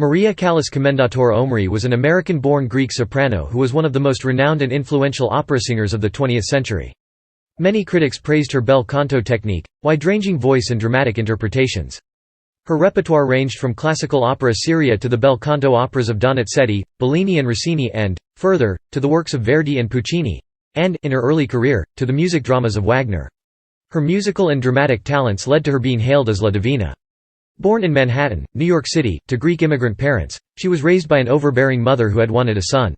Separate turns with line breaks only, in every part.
Maria Callas Commendatore OMRI was an American-born Greek soprano who was one of the most renowned and influential opera singers of the 20th century. Many critics praised her bel canto technique, wide-ranging voice and dramatic interpretations. Her repertoire ranged from classical opera seria to the bel canto operas of Donizetti, Bellini and Rossini and, further, to the works of Verdi and Puccini, and, in her early career, to the music dramas of Wagner. Her musical and dramatic talents led to her being hailed as La Divina. Born in Manhattan, New York City, to Greek immigrant parents, she was raised by an overbearing mother who had wanted a son.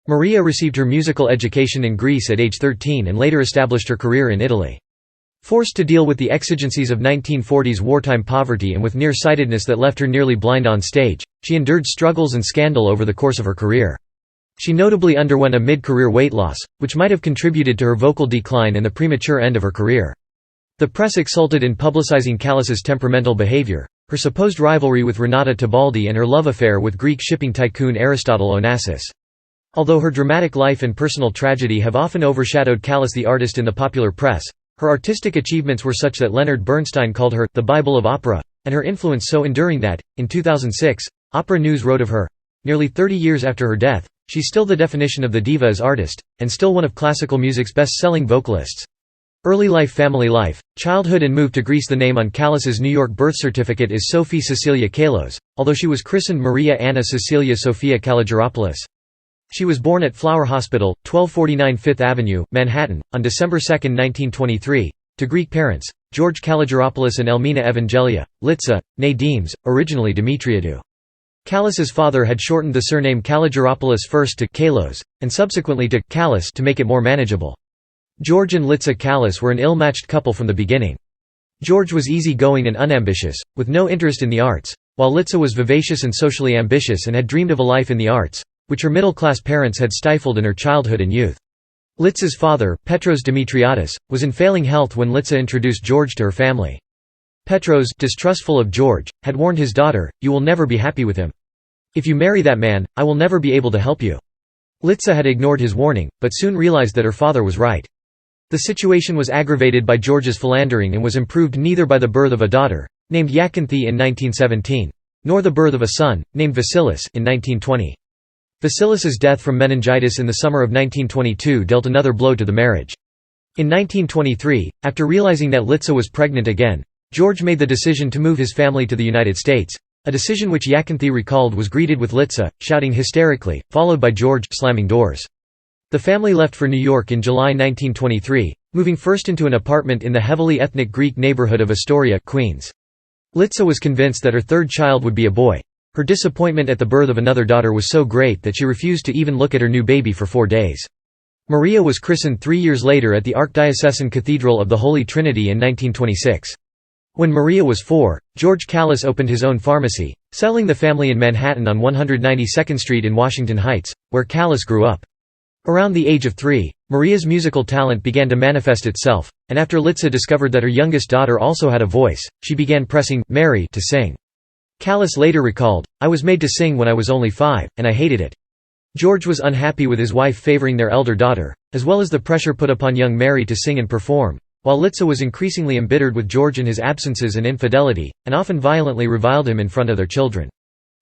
Maria received her musical education in Greece at age 13 and later established her career in Italy. Forced to deal with the exigencies of 1940s wartime poverty and with near-sightedness that left her nearly blind on stage, she endured struggles and scandal over the course of her career. She notably underwent a mid-career weight loss, which might have contributed to her vocal decline and the premature end of her career. The press exulted in publicizing Callas's temperamental behavior, her supposed rivalry with Renata Tebaldi and her love affair with Greek shipping tycoon Aristotle Onassis. Although her dramatic life and personal tragedy have often overshadowed Callas the artist in the popular press, her artistic achievements were such that Leonard Bernstein called her the Bible of opera, and her influence so enduring that, in 2006, Opera News wrote of her, nearly 30 years after her death, she's still the definition of the diva as artist, and still one of classical music's best-selling vocalists. Early life. Family life, childhood and move to Greece. The name on Callas's New York birth certificate is Sophie Cecilia Kalos, although she was christened Maria Anna Cecilia Sophia Kalogeropoulos. She was born at Flower Hospital, 1249 Fifth Avenue, Manhattan, on December 2, 1923, to Greek parents, George Kalogeropoulos and Elmina Evangelia, Litsa, née Deems, originally Dimitriadou. Callas's father had shortened the surname Kalogeropoulos first to Kalos, and subsequently to Callas to make it more manageable. George and Litsa Callas were an ill-matched couple from the beginning. George was easy-going and unambitious, with no interest in the arts, while Litsa was vivacious and socially ambitious and had dreamed of a life in the arts, which her middle-class parents had stifled in her childhood and youth. Litsa's father, Petros Dimitriadis, was in failing health when Litsa introduced George to her family. Petros, distrustful of George, had warned his daughter, "You will never be happy with him. If you marry that man, I will never be able to help you." Litsa had ignored his warning, but soon realized that her father was right. The situation was aggravated by George's philandering and was improved neither by the birth of a daughter, named Yakinthi in 1917, nor the birth of a son, named Vasilis, in 1920. Vasilis's death from meningitis in the summer of 1922 dealt another blow to the marriage. In 1923, after realizing that Litsa was pregnant again, George made the decision to move his family to the United States, a decision which Yakinthi recalled was greeted with Litsa, shouting hysterically, followed by George, slamming doors. The family left for New York in July 1923, moving first into an apartment in the heavily ethnic Greek neighborhood of Astoria, Queens. Litsa was convinced that her third child would be a boy. Her disappointment at the birth of another daughter was so great that she refused to even look at her new baby for 4 days. Maria was christened 3 years later at the Archdiocesan Cathedral of the Holy Trinity in 1926. When Maria was 4, George Callas opened his own pharmacy, selling the family in Manhattan on 192nd Street in Washington Heights, where Callas grew up. Around the age of 3, Maria's musical talent began to manifest itself, and after Litsa discovered that her youngest daughter also had a voice, she began pressing Mary to sing. Callas later recalled, "I was made to sing when I was only 5, and I hated it." George was unhappy with his wife favoring their elder daughter, as well as the pressure put upon young Mary to sing and perform, while Litsa was increasingly embittered with George in his absences and infidelity, and often violently reviled him in front of their children.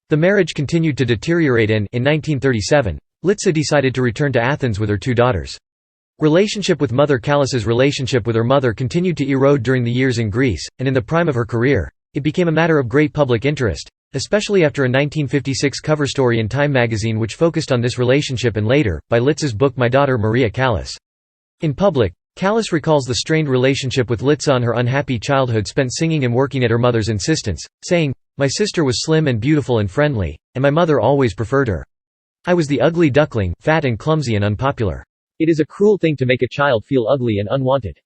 The marriage continued to deteriorate and, in 1937, Litsa decided to return to Athens with her 2 daughters. Relationship with mother. Callas's relationship with her mother continued to erode during the years in Greece, and in the prime of her career, it became a matter of great public interest, especially after a 1956 cover story in Time magazine which focused on this relationship and later, by Litsa's book My Daughter Maria Callas. In public, Callas recalls the strained relationship with Litsa on her unhappy childhood spent singing and working at her mother's insistence, saying, "My sister was slim and beautiful and friendly, and my mother always preferred her. I was the ugly duckling, fat and clumsy and unpopular. It is a cruel thing to make a child feel ugly and unwanted.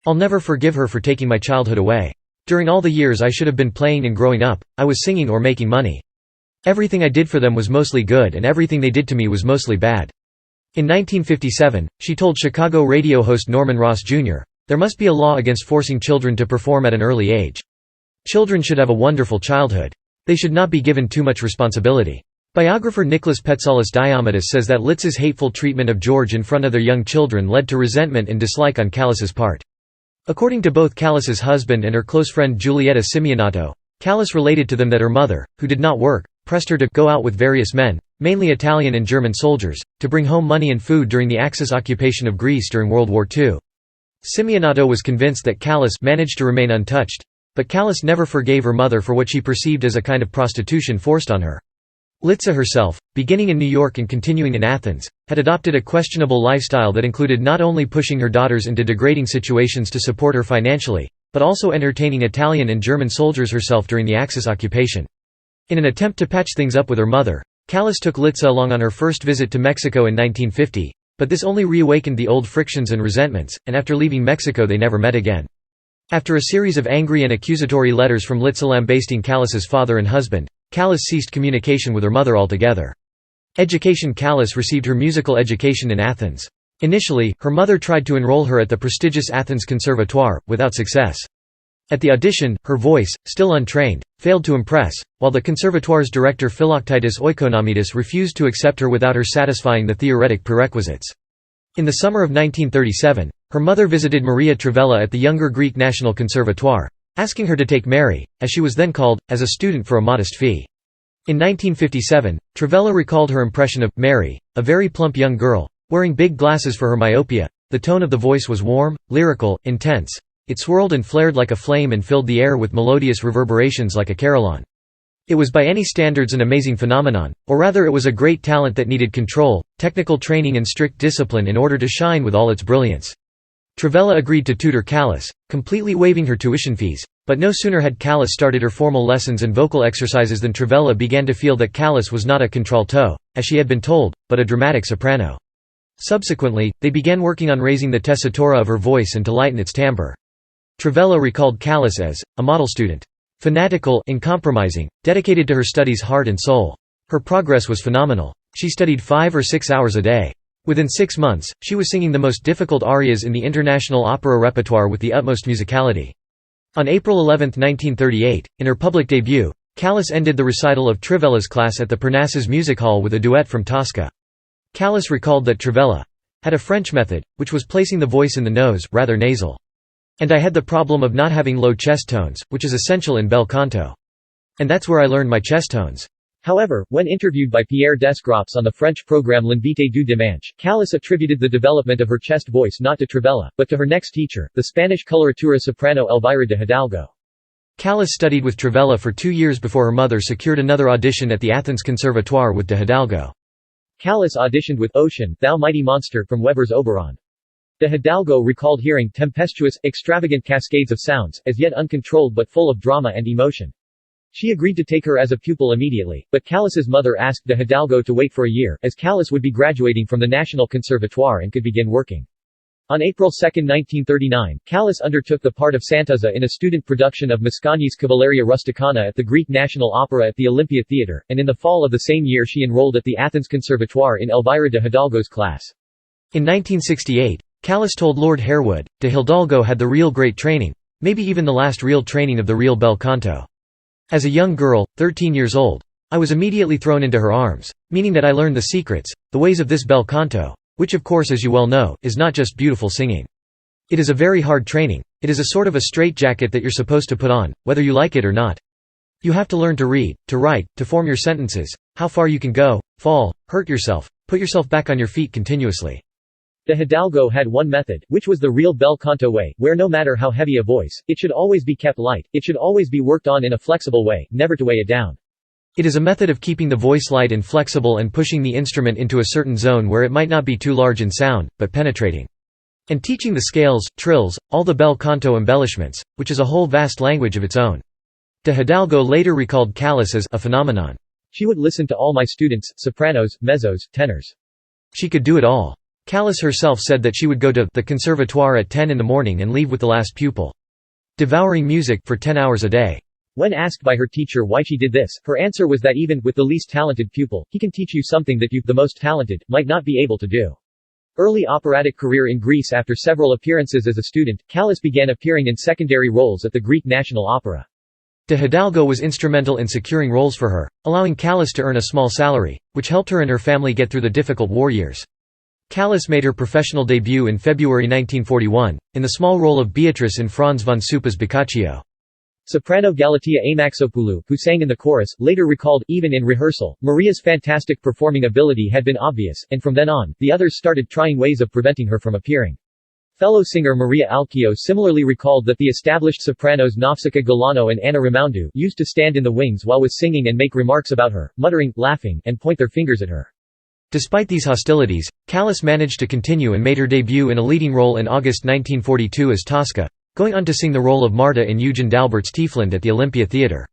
I'll never forgive her for taking my childhood away. During all the years I should have been playing and growing up, I was singing or making money. Everything I did for them was mostly good and everything they did to me was mostly bad." In 1957, she told Chicago radio host Norman Ross Jr., "There must be a law against forcing children to perform at an early age. Children should have a wonderful childhood. They should not be given too much responsibility." Biographer Nicholas Petsalis Diamidis says that Litsa's hateful treatment of George in front of their young children led to resentment and dislike on Callas's part. According to both Callas's husband and her close friend Giulietta Simeonato, Callas related to them that her mother, who did not work, pressed her to go out with various men, mainly Italian and German soldiers, to bring home money and food during the Axis occupation of Greece during World War II. Simeonato was convinced that Callas managed to remain untouched, but Callas never forgave her mother for what she perceived as a kind of prostitution forced on her. Litsa herself, beginning in New York and continuing in Athens, had adopted a questionable lifestyle that included not only pushing her daughters into degrading situations to support her financially, but also entertaining Italian and German soldiers herself during the Axis occupation. In an attempt to patch things up with her mother, Callas took Litsa along on her first visit to Mexico in 1950, but this only reawakened the old frictions and resentments, and after leaving Mexico they never met again. After a series of angry and accusatory letters from Litsa lambasting Callas's father and husband, Callas ceased communication with her mother altogether. Education: Callas received her musical education in Athens. Initially, her mother tried to enroll her at the prestigious Athens Conservatoire, without success. At the audition, her voice, still untrained, failed to impress, while the Conservatoire's director Philoctetes Oikonomidis refused to accept her without her satisfying the theoretic prerequisites. In the summer of 1937, her mother visited Maria Travella at the younger Greek National Conservatoire, asking her to take Mary, as she was then called, as a student for a modest fee. In 1957, Travella recalled her impression of Mary, a very plump young girl, wearing big glasses for her myopia. The tone of the voice was warm, lyrical, intense. It swirled and flared like a flame and filled the air with melodious reverberations like a carillon. It was by any standards an amazing phenomenon, or rather it was a great talent that needed control, technical training and strict discipline in order to shine with all its brilliance. Travella agreed to tutor Callas, completely waiving her tuition fees, but no sooner had Callas started her formal lessons and vocal exercises than Travella began to feel that Callas was not a contralto, as she had been told, but a dramatic soprano. Subsequently, they began working on raising the tessitura of her voice and to lighten its timbre. Travella recalled Callas as a model student. Fanatical, uncompromising, dedicated to her studies heart and soul. Her progress was phenomenal. She studied 5 or 6 hours a day. Within 6 months, she was singing the most difficult arias in the international opera repertoire with the utmost musicality. On April 11, 1938, in her public debut, Callas ended the recital of Travella's class at the Parnassus Music Hall with a duet from Tosca. Callas recalled that Travella had a French method, which was placing the voice in the nose, rather nasal. And I had the problem of not having low chest tones, which is essential in bel canto. And that's where I learned my chest tones. However, when interviewed by Pierre Desgropes on the French program L'Invité du Dimanche, Callas attributed the development of her chest voice not to Travella, but to her next teacher, the Spanish coloratura soprano Elvira de Hidalgo. Callas studied with Travella for 2 years before her mother secured another audition at the Athens Conservatoire with de Hidalgo. Callas auditioned with Ocean, Thou Mighty Monster from Weber's Oberon. De Hidalgo recalled hearing tempestuous, extravagant cascades of sounds, as yet uncontrolled but full of drama and emotion. She agreed to take her as a pupil immediately, but Callas's mother asked de Hidalgo to wait for a year, as Callas would be graduating from the National Conservatoire and could begin working. On April 2, 1939, Callas undertook the part of Santuzza in a student production of Mascagni's Cavalleria Rusticana at the Greek National Opera at the Olympia Theatre, and in the fall of the same year she enrolled at the Athens Conservatoire in Elvira de Hidalgo's class. In 1968, Callas told Lord Harewood, de Hidalgo had the real great training, maybe even the last real training of the real bel canto. As a young girl, 13 years old, I was immediately thrown into her arms, meaning that I learned the secrets, the ways of this bel canto, which of course as you well know, is not just beautiful singing. It is a very hard training. It is a sort of a straitjacket that you're supposed to put on, whether you like it or not. You have to learn to read, to write, to form your sentences, how far you can go, fall, hurt yourself, put yourself back on your feet continuously. De Hidalgo had one method, which was the real bel canto way, where no matter how heavy a voice, it should always be kept light, it should always be worked on in a flexible way, never to weigh it down. It is a method of keeping the voice light and flexible and pushing the instrument into a certain zone where it might not be too large in sound, but penetrating. And teaching the scales, trills, all the bel canto embellishments, which is a whole vast language of its own. De Hidalgo later recalled Callas as a phenomenon. She would listen to all my students, sopranos, mezzos, tenors. She could do it all. Callas herself said that she would go to the conservatoire at 10 in the morning and leave with the last pupil. Devouring music for 10 hours a day. When asked by her teacher why she did this, her answer was that even with the least talented pupil, he can teach you something that you, the most talented, might not be able to do. Early operatic career in Greece. After several appearances as a student, Callas began appearing in secondary roles at the Greek National Opera. De Hidalgo was instrumental in securing roles for her, allowing Callas to earn a small salary, which helped her and her family get through the difficult war years. Callas made her professional debut in February 1941, in the small role of Beatrice in Franz von Suppa's Boccaccio.
Soprano Galatea Amaxopoulou, who sang in the chorus, later recalled, even in rehearsal, Maria's fantastic performing ability had been obvious, and from then on, the others started trying ways of preventing her from appearing. Fellow singer Maria Alchio similarly recalled that the established sopranos Nofsica Galano and Anna Raimoundou used to stand in the wings while was singing and make remarks about her, muttering, laughing, and point their fingers at her.
Despite these hostilities, Callas managed to continue and made her debut in a leading role in August 1942 as Tosca, going on to sing the role of Marta in Eugen d'Albert's Tiefland at the Olympia Theatre.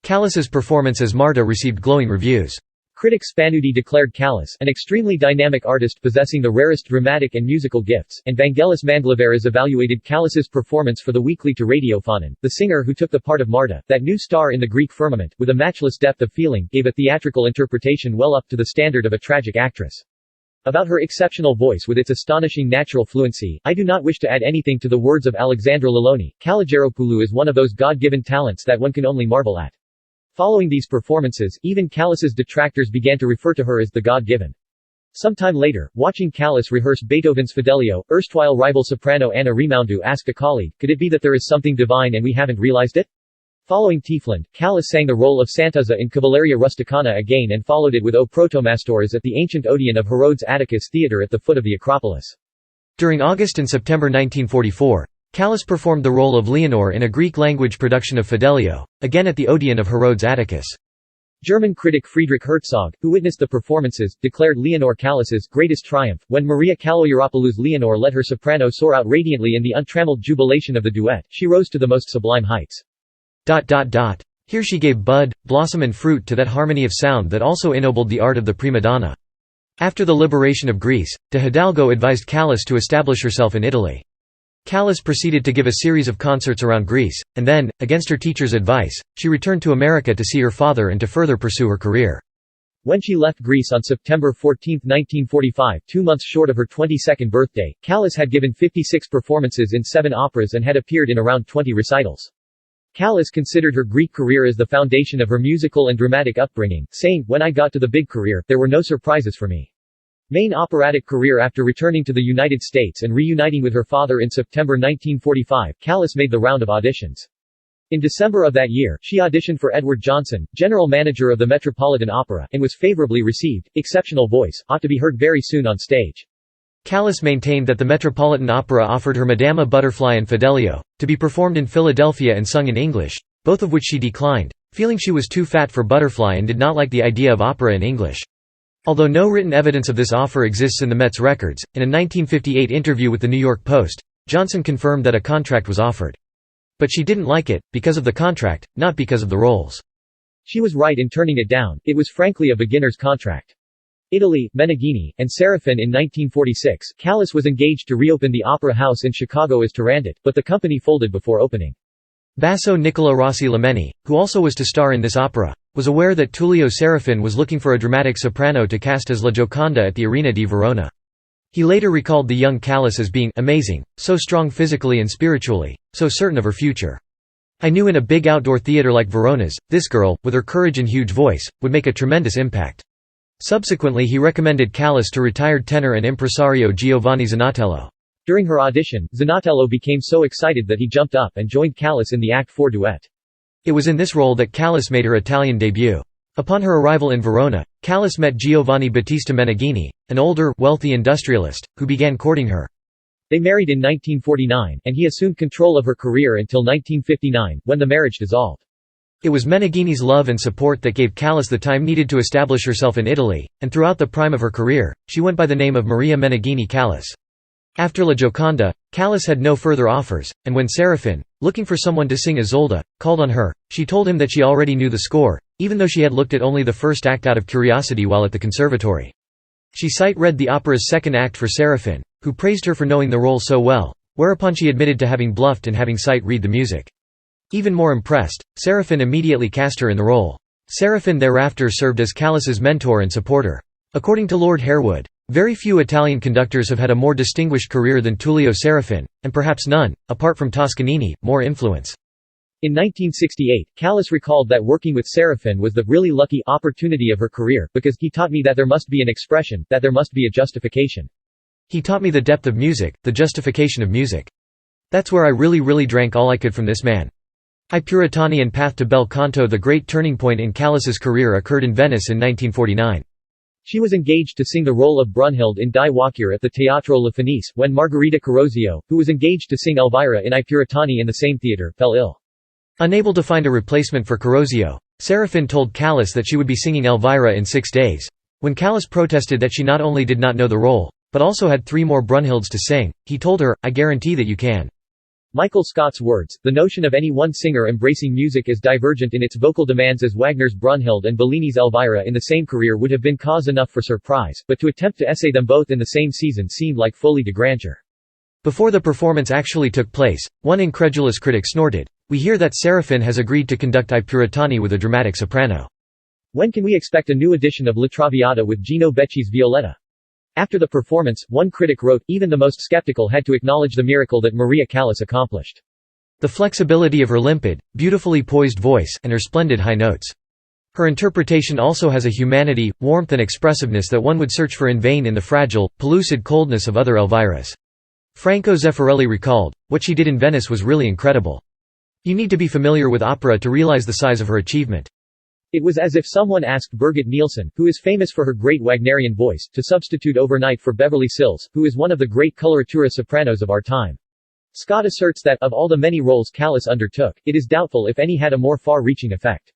Callas's performance as Marta received glowing reviews.
Critic Spanuti declared Callas an extremely dynamic artist possessing the rarest dramatic and musical gifts, and Vangelis Mandlaveras evaluated Callas's performance for the weekly to Radiophonon. The singer who took the part of Marta, that new star in the Greek firmament, with a matchless depth of feeling, gave a theatrical interpretation well up to the standard of a tragic actress. About her exceptional voice with its astonishing natural fluency, I do not wish to add anything to the words of Alexandra Loloni. Kalogeropoulou is one of those God-given talents that one can only marvel at. Following these performances, even Callas's detractors began to refer to her as the God-given. Sometime later, watching Callas rehearse Beethoven's Fidelio, erstwhile rival soprano Anna Raimoundou asked a colleague, could it be that there is something divine and we haven't realized it? Following Tiefland, Callas sang the role of Santuzza in Cavalleria Rusticana again and followed it with O Protomastores at the ancient Odeon of Herodes Atticus Theatre at the foot of the Acropolis. During August and September 1944, Callas performed the role of Leonore in a Greek-language production of Fidelio, again at the Odeon of Herodes Atticus. German critic Friedrich Herzog, who witnessed the performances, declared Leonore Callas's greatest triumph, when Maria Kalogeropoulou's Leonore let her soprano soar out radiantly in the untrammeled jubilation of the duet. She rose to the most sublime heights. Here she gave bud, blossom and fruit to that harmony of sound that also ennobled the art of the prima donna. After the liberation of Greece, de Hidalgo advised Callas to establish herself in Italy. Callas proceeded to give a series of concerts around Greece, and then, against her teacher's advice, she returned to America to see her father and to further pursue her career. When she left Greece on September 14, 1945, 2 months short of her 22nd birthday, Callas had given 56 performances in 7 operas and had appeared in around 20 recitals. Callas considered her Greek career as the foundation of her musical and dramatic upbringing, saying, "When I got to the big career, there were no surprises for me." Main operatic career. After returning to the United States and reuniting with her father in September 1945, Callas made the round of auditions. In December of that year, she auditioned for Edward Johnson, general manager of the Metropolitan Opera, and was favorably received. Exceptional voice, ought to be heard very soon on stage. Callas maintained that the Metropolitan Opera offered her Madama Butterfly and Fidelio, to be performed in Philadelphia and sung in English, both of which she declined, feeling she was too fat for Butterfly and did not like the idea of opera in English. Although no written evidence of this offer exists in the Met's records, in a 1958 interview with the New York Post, Johnson confirmed that a contract was offered. But she didn't like it, because of the contract, not because of the roles. She was right in turning it down, it was frankly a beginner's contract. Italy, Meneghini, and Serafin. In 1946, Callas was engaged to reopen the Opera House in Chicago as Turandot, but the company folded before opening. Basso Nicola Rossi Lameni, who also was to star in this opera, was aware that Tullio Serafin was looking for a dramatic soprano to cast as La Gioconda at the Arena di Verona. He later recalled the young Callas as being amazing, so strong physically and spiritually, so certain of her future. "I knew in a big outdoor theater like Verona's, this girl, with her courage and huge voice, would make a tremendous impact." Subsequently he recommended Callas to retired tenor and impresario Giovanni Zanatello. During her audition, Zanatello became so excited that he jumped up and joined Callas in the Act 4 duet. It was in this role that Callas made her Italian debut. Upon her arrival in Verona, Callas met Giovanni Battista Meneghini, an older, wealthy industrialist, who began courting her. They married in 1949, and he assumed control of her career until 1959, when the marriage dissolved. It was Meneghini's love and support that gave Callas the time needed to establish herself in Italy, and throughout the prime of her career, she went by the name of Maria Meneghini Callas. After La Gioconda, Callas had no further offers, and when Serafin, looking for someone to sing Isolde, called on her, she told him that she already knew the score, even though she had looked at only the first act out of curiosity while at the conservatory. She sight-read the opera's second act for Serafin, who praised her for knowing the role so well, whereupon she admitted to having bluffed and having sight-read the music. Even more impressed, Serafin immediately cast her in the role. Serafin thereafter served as Callas's mentor and supporter. According to Lord Harewood, very few Italian conductors have had a more distinguished career than Tullio Serafin, and perhaps none, apart from Toscanini, more influence. In 1968, Callas recalled that working with Serafin was the really lucky opportunity of her career, because he taught me that there must be an expression, that there must be a justification. He taught me the depth of music, the justification of music. That's where I really drank all I could from this man.
I Puritani and Path to Bel Canto. The great turning point in Callas's career occurred in Venice in 1949.
She was engaged to sing the role of Brunhild in Die Walküre at the Teatro La Fenice, when Margherita Carrozio, who was engaged to sing Elvira in I Puritani in the same theatre, fell ill. Unable to find a replacement for Carrozio, Serafin told Callas that she would be singing Elvira in 6 days. When Callas protested that she not only did not know the role, but also had 3 more Brunhilds to sing, he told her, "I guarantee that you can." Michael Scott's words, "The notion of any one singer embracing music as divergent in its vocal demands as Wagner's Brunhild and Bellini's Elvira in the same career would have been cause enough for surprise, but to attempt to essay them both in the same season seemed like folie de grandeur." Before the performance actually took place, one incredulous critic snorted, "We hear that Serafin has agreed to conduct I Puritani with a dramatic soprano. When can we expect a new edition of La Traviata with Gino Becci's Violetta?" After the performance, one critic wrote, "Even the most skeptical had to acknowledge the miracle that Maria Callas accomplished. The flexibility of her limpid, beautifully poised voice, and her splendid high notes. Her interpretation also has a humanity, warmth and expressiveness that one would search for in vain in the fragile, pellucid coldness of other Elviras." Franco Zeffirelli recalled, "What she did in Venice was really incredible. You need to be familiar with opera to realize the size of her achievement." It was as if someone asked Birgit Nilsson, who is famous for her great Wagnerian voice, to substitute overnight for Beverly Sills, who is one of the great coloratura sopranos of our time. Scott asserts that, of all the many roles Callas undertook, it is doubtful if any had a more far-reaching effect.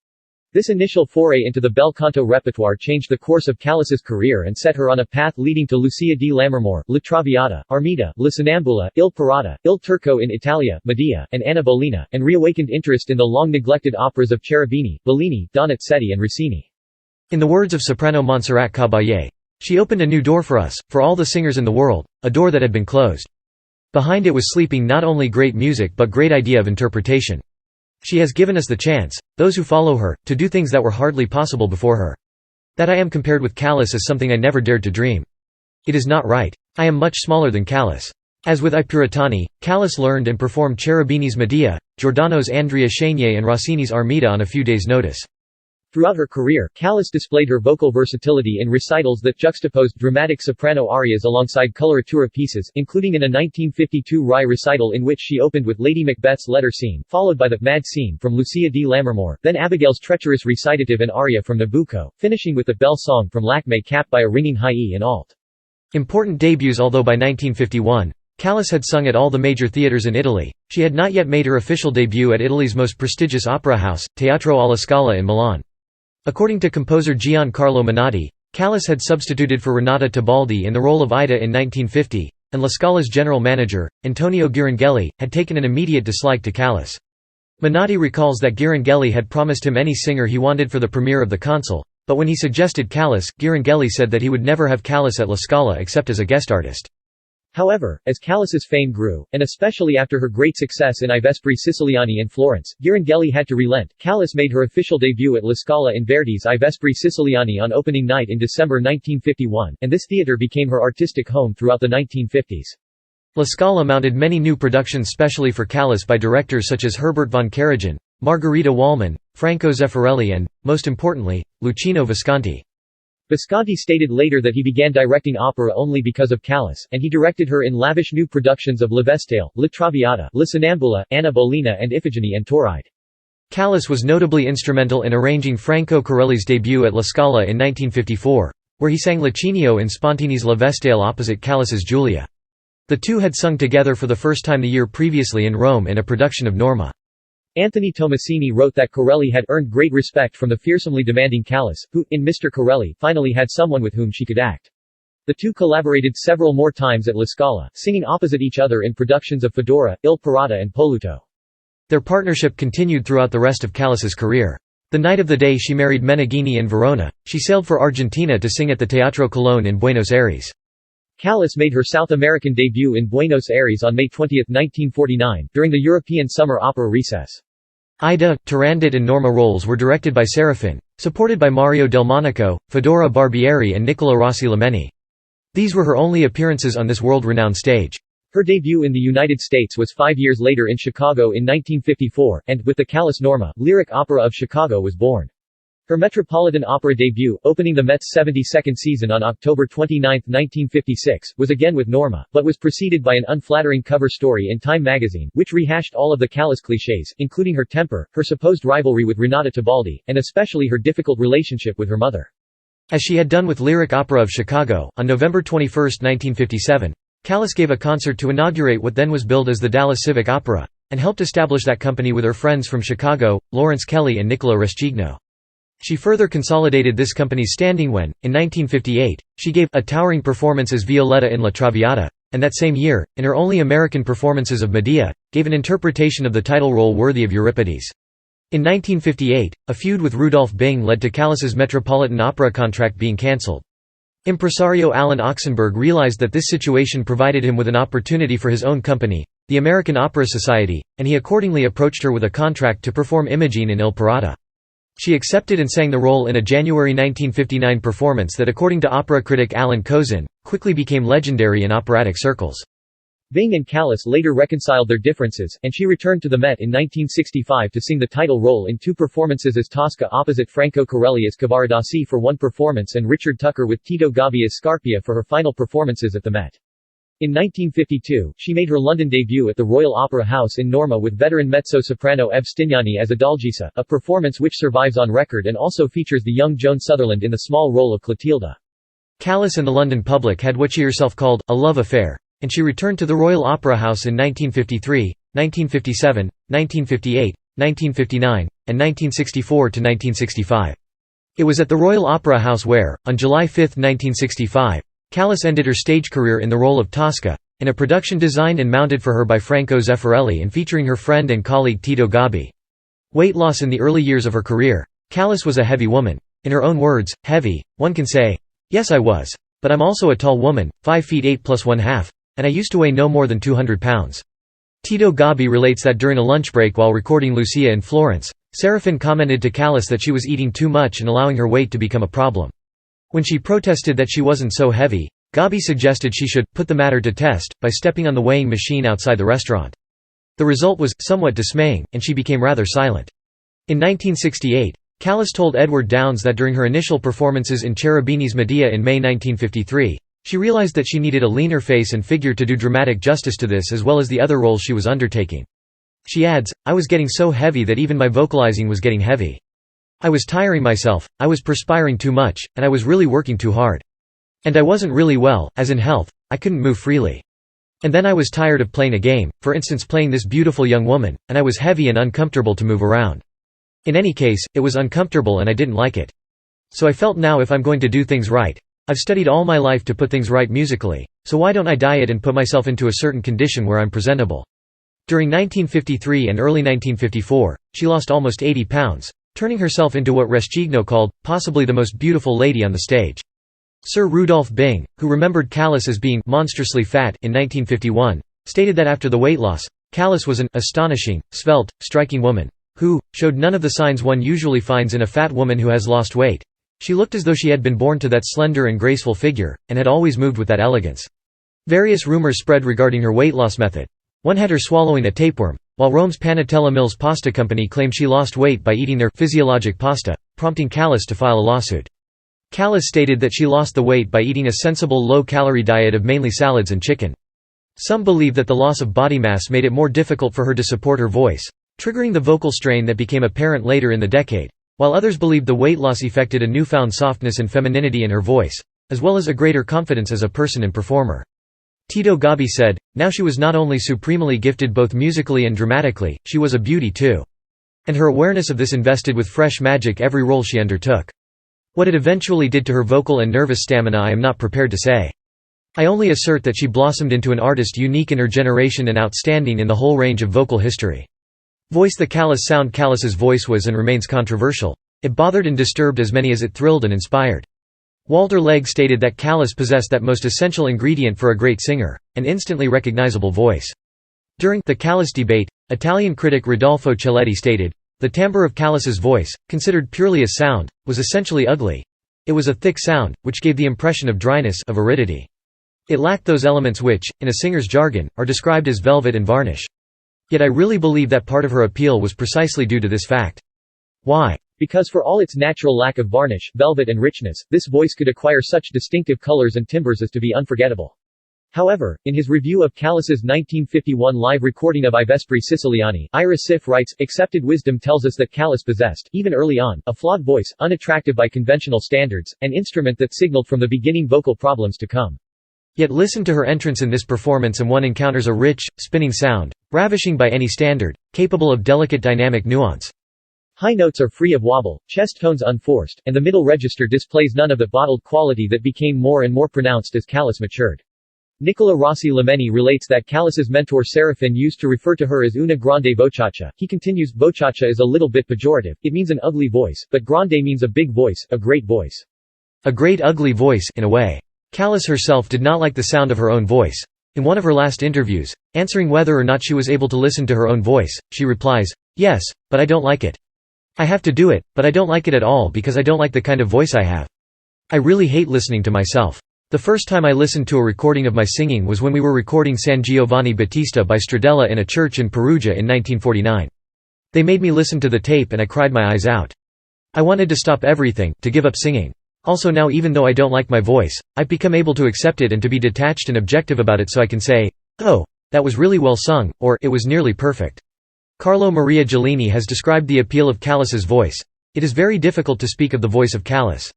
This initial foray into the bel canto repertoire changed the course of Callas's career and set her on a path leading to Lucia di Lammermoor, La Traviata, Armida, La Sonnambula, Il Pirata, Il Turco in Italia, Medea, and Anna Bolena, and reawakened interest in the long-neglected operas of Cherubini, Bellini, Donizetti and Rossini. In the words of soprano Montserrat Caballé, "She opened a new door for us, for all the singers in the world, a door that had been closed. Behind it was sleeping not only great music but great idea of interpretation. She has given us the chance, those who follow her, to do things that were hardly possible before her. That I am compared with Callas is something I never dared to dream. It is not right. I am much smaller than Callas." As with I Puritani, Callas learned and performed Cherubini's Medea, Giordano's Andrea Chenier and Rossini's Armida on a few days' notice. Throughout her career, Callas displayed her vocal versatility in recitals that juxtaposed dramatic soprano arias alongside coloratura pieces, including in a 1952 Rye recital in which she opened with Lady Macbeth's letter scene, followed by the Mad Scene from Lucia di Lammermoor, then Abigail's treacherous recitative and aria from Nabucco, finishing with the Bell Song from Lacme capped by a ringing high E in alt. Important debuts. Although by 1951, Callas had sung at all the major theatres in Italy, she had not yet made her official debut at Italy's most prestigious opera house, Teatro alla Scala in Milan. According to composer Giancarlo Menotti, Callas had substituted for Renata Tebaldi in the role of Ida in 1950, and La Scala's general manager, Antonio Giranghelli, had taken an immediate dislike to Callas. Menotti recalls that Giranghelli had promised him any singer he wanted for the premiere of the Consul, but when he suggested Callas, Giranghelli said that he would never have Callas at La Scala except as a guest artist. However, as Callas's fame grew, and especially after her great success in I Vespri Siciliani in Florence, Giranghelli had to relent. Callas made her official debut at La Scala in Verdi's I Vespri Siciliani on opening night in December 1951, and this theatre became her artistic home throughout the 1950s. La Scala mounted many new productions specially for Callas by directors such as Herbert von Karajan, Margherita Wallmann, Franco Zeffirelli and, most importantly, Luchino Visconti. Visconti stated later that he began directing opera only because of Callas, and he directed her in lavish new productions of La Vestale, La Traviata, La Sonnambula, Anna Bolena and Iphigenie and Tauride. Callas was notably instrumental in arranging Franco Corelli's debut at La Scala in 1954, where he sang Lacinio in Spontini's La Vestale opposite Callas's Giulia. The two had sung together for the first time the year previously in Rome in a production of Norma. Anthony Tomasini wrote that Corelli had earned great respect from the fearsomely demanding Callas, who, in Mr. Corelli, finally had someone with whom she could act. The two collaborated several more times at La Scala, singing opposite each other in productions of Fedora, Il Pirata and Poluto. Their partnership continued throughout the rest of Callas's career. The night of the day she married Meneghini in Verona, she sailed for Argentina to sing at the Teatro Colón in Buenos Aires. Callas made her South American debut in Buenos Aires on May 20, 1949, during the European summer opera recess. Ida, Turandot and Norma roles were directed by Serafin, supported by Mario Delmonico, Fedora Barbieri and Nicola Rossi Lameni. These were her only appearances on this world-renowned stage. Her debut in the United States was 5 years later in Chicago in 1954, and, with the Callas Norma, Lyric Opera of Chicago was born. Her Metropolitan Opera debut, opening the Met's 72nd season on October 29, 1956, was again with Norma, but was preceded by an unflattering cover story in Time magazine, which rehashed all of the Callas clichés, including her temper, her supposed rivalry with Renata Tebaldi, and especially her difficult relationship with her mother.
As she had done with Lyric Opera of Chicago, on November 21, 1957, Callas gave a concert to inaugurate what then was billed as the Dallas Civic Opera, and helped establish that company with her friends from Chicago, Lawrence Kelly and Niccolo Rescigno. She further consolidated this company's standing when, in 1958, she gave a towering performance as Violetta in La Traviata, and that same year, in her only American performances of Medea, gave an interpretation of the title role worthy of Euripides. In 1958, a feud with Rudolph Bing led to Callas's Metropolitan Opera contract being cancelled. Impresario Alan Oxenberg realized that this situation provided him with an opportunity for his own company, the American Opera Society, and he accordingly approached her with a contract to perform Imogene in Il Pirata. She accepted and sang the role in a January 1959 performance that, according to opera critic Alan Kozin, quickly became legendary in operatic circles. Bing and Callas later reconciled their differences, and she returned to the Met in 1965 to sing the title role in two performances as Tosca opposite Franco Corelli as Cavaradossi for one performance and Richard Tucker with Tito Gobbi as Scarpia for her final performances at the Met. In 1952, she made her London debut at the Royal Opera House in Norma with veteran mezzo-soprano Eve Stignani as Adalgisa, a performance which survives on record and also features the young Joan Sutherland in the small role of Clotilda. Callas and the London public had what she herself called a love affair, and she returned to the Royal Opera House in 1953, 1957, 1958, 1959, and 1964–1965. It was at the Royal Opera House where, on July 5, 1965, Callas ended her stage career in the role of Tosca, in a production designed and mounted for her by Franco Zeffirelli and featuring her friend and colleague Tito Gobbi. Weight loss. In the early years of her career, Callas was a heavy woman. In her own words, heavy, one can say, "Yes, I was. But I'm also a tall woman, 5 feet 8 plus 1/2, and I used to weigh no more than 200 pounds. Tito Gobbi relates that during a lunch break while recording Lucia in Florence, Serafin commented to Callas that she was eating too much and allowing her weight to become a problem. When she protested that she wasn't so heavy, Gobbi suggested she should put the matter to test by stepping on the weighing machine outside the restaurant. The result was somewhat dismaying, and she became rather silent. In 1968, Callas told Edward Downes that during her initial performances in Cherubini's Medea in May 1953, she realized that she needed a leaner face and figure to do dramatic justice to this as well as the other roles she was undertaking. She adds, "I was getting so heavy that even my vocalizing was getting heavy. I was tiring myself, I was perspiring too much, and I was really working too hard. And I wasn't really well, as in health, I couldn't move freely. And then I was tired of playing a game, for instance playing this beautiful young woman, and I was heavy and uncomfortable to move around. In any case, it was uncomfortable and I didn't like it. So I felt now if I'm going to do things right, I've studied all my life to put things right musically, so why don't I diet and put myself into a certain condition where I'm presentable." During 1953 and early 1954, she lost almost 80 pounds, turning herself into what Rescigno called, possibly the most beautiful lady on the stage. Sir Rudolph Bing, who remembered Callas as being monstrously fat in 1951, stated that after the weight loss, Callas was an astonishing, svelte, striking woman, who showed none of the signs one usually finds in a fat woman who has lost weight. She looked as though she had been born to that slender and graceful figure, and had always moved with that elegance. Various rumors spread regarding her weight loss method. One had her swallowing a tapeworm, while Rome's Panatella Mills Pasta Company claimed she lost weight by eating their physiologic pasta, prompting Callas to file a lawsuit. Callas stated that she lost the weight by eating a sensible low-calorie diet of mainly salads and chicken. Some believe that the loss of body mass made it more difficult for her to support her voice, triggering the vocal strain that became apparent later in the decade, while others believed the weight loss effected a newfound softness and femininity in her voice, as well as a greater confidence as a person and performer. Tito Gobbi said, "Now she was not only supremely gifted both musically and dramatically, she was a beauty too. And her awareness of this invested with fresh magic every role she undertook. What it eventually did to her vocal and nervous stamina I am not prepared to say. I only assert that she blossomed into an artist unique in her generation and outstanding in the whole range of vocal history." Voice. The Callas sound. Callas's voice was and remains controversial. It bothered and disturbed as many as it thrilled and inspired. Walter Legge stated that Callas possessed that most essential ingredient for a great singer, an instantly recognizable voice. During the Callas debate, Italian critic Rodolfo Celletti stated, "The timbre of Callas's voice, considered purely as sound, was essentially ugly. It was a thick sound, which gave the impression of dryness, of aridity. It lacked those elements which, in a singer's jargon, are described as velvet and varnish. Yet I really believe that part of her appeal was precisely due to this fact. Why?
Because for all its natural lack of varnish, velvet and richness, this voice could acquire such distinctive colors and timbres as to be unforgettable. However, in his review of Callas's 1951 live recording of I Vespri Siciliani, Ira Sif writes, accepted wisdom tells us that Callas possessed, even early on, a flawed voice, unattractive by conventional standards, an instrument that signaled from the beginning vocal problems to come. Yet listen to her entrance in this performance and one encounters a rich, spinning sound, ravishing by any standard, capable of delicate dynamic nuance. High notes are free of wobble, chest tones unforced, and the middle register displays none of the bottled quality that became more and more pronounced as Callas matured. Nicola Rossi Lameni relates that Callas's mentor Serafin used to refer to her as una grande vocacha. He continues, vocacha is a little bit pejorative, it means an ugly voice, but grande means a big voice, a great voice. A great ugly voice, in a way. Callas herself did not like the sound of her own voice. In one of her last interviews, answering whether or not she was able to listen to her own voice, she replies, "Yes, but I don't like it. I have to do it, but I don't like it at all because I don't like the kind of voice I have. I really hate listening to myself. The first time I listened to a recording of my singing was when we were recording San Giovanni Battista by Stradella in a church in Perugia in 1949. They made me listen to the tape and I cried my eyes out. I wanted to stop everything, to give up singing. Also now even though I don't like my voice, I've become able to accept it and to be detached and objective about it so I can say, oh, that was really well sung, or it was nearly perfect." Carlo Maria Gelini has described the appeal of Callas's voice. It is very difficult to speak of the voice of Callas.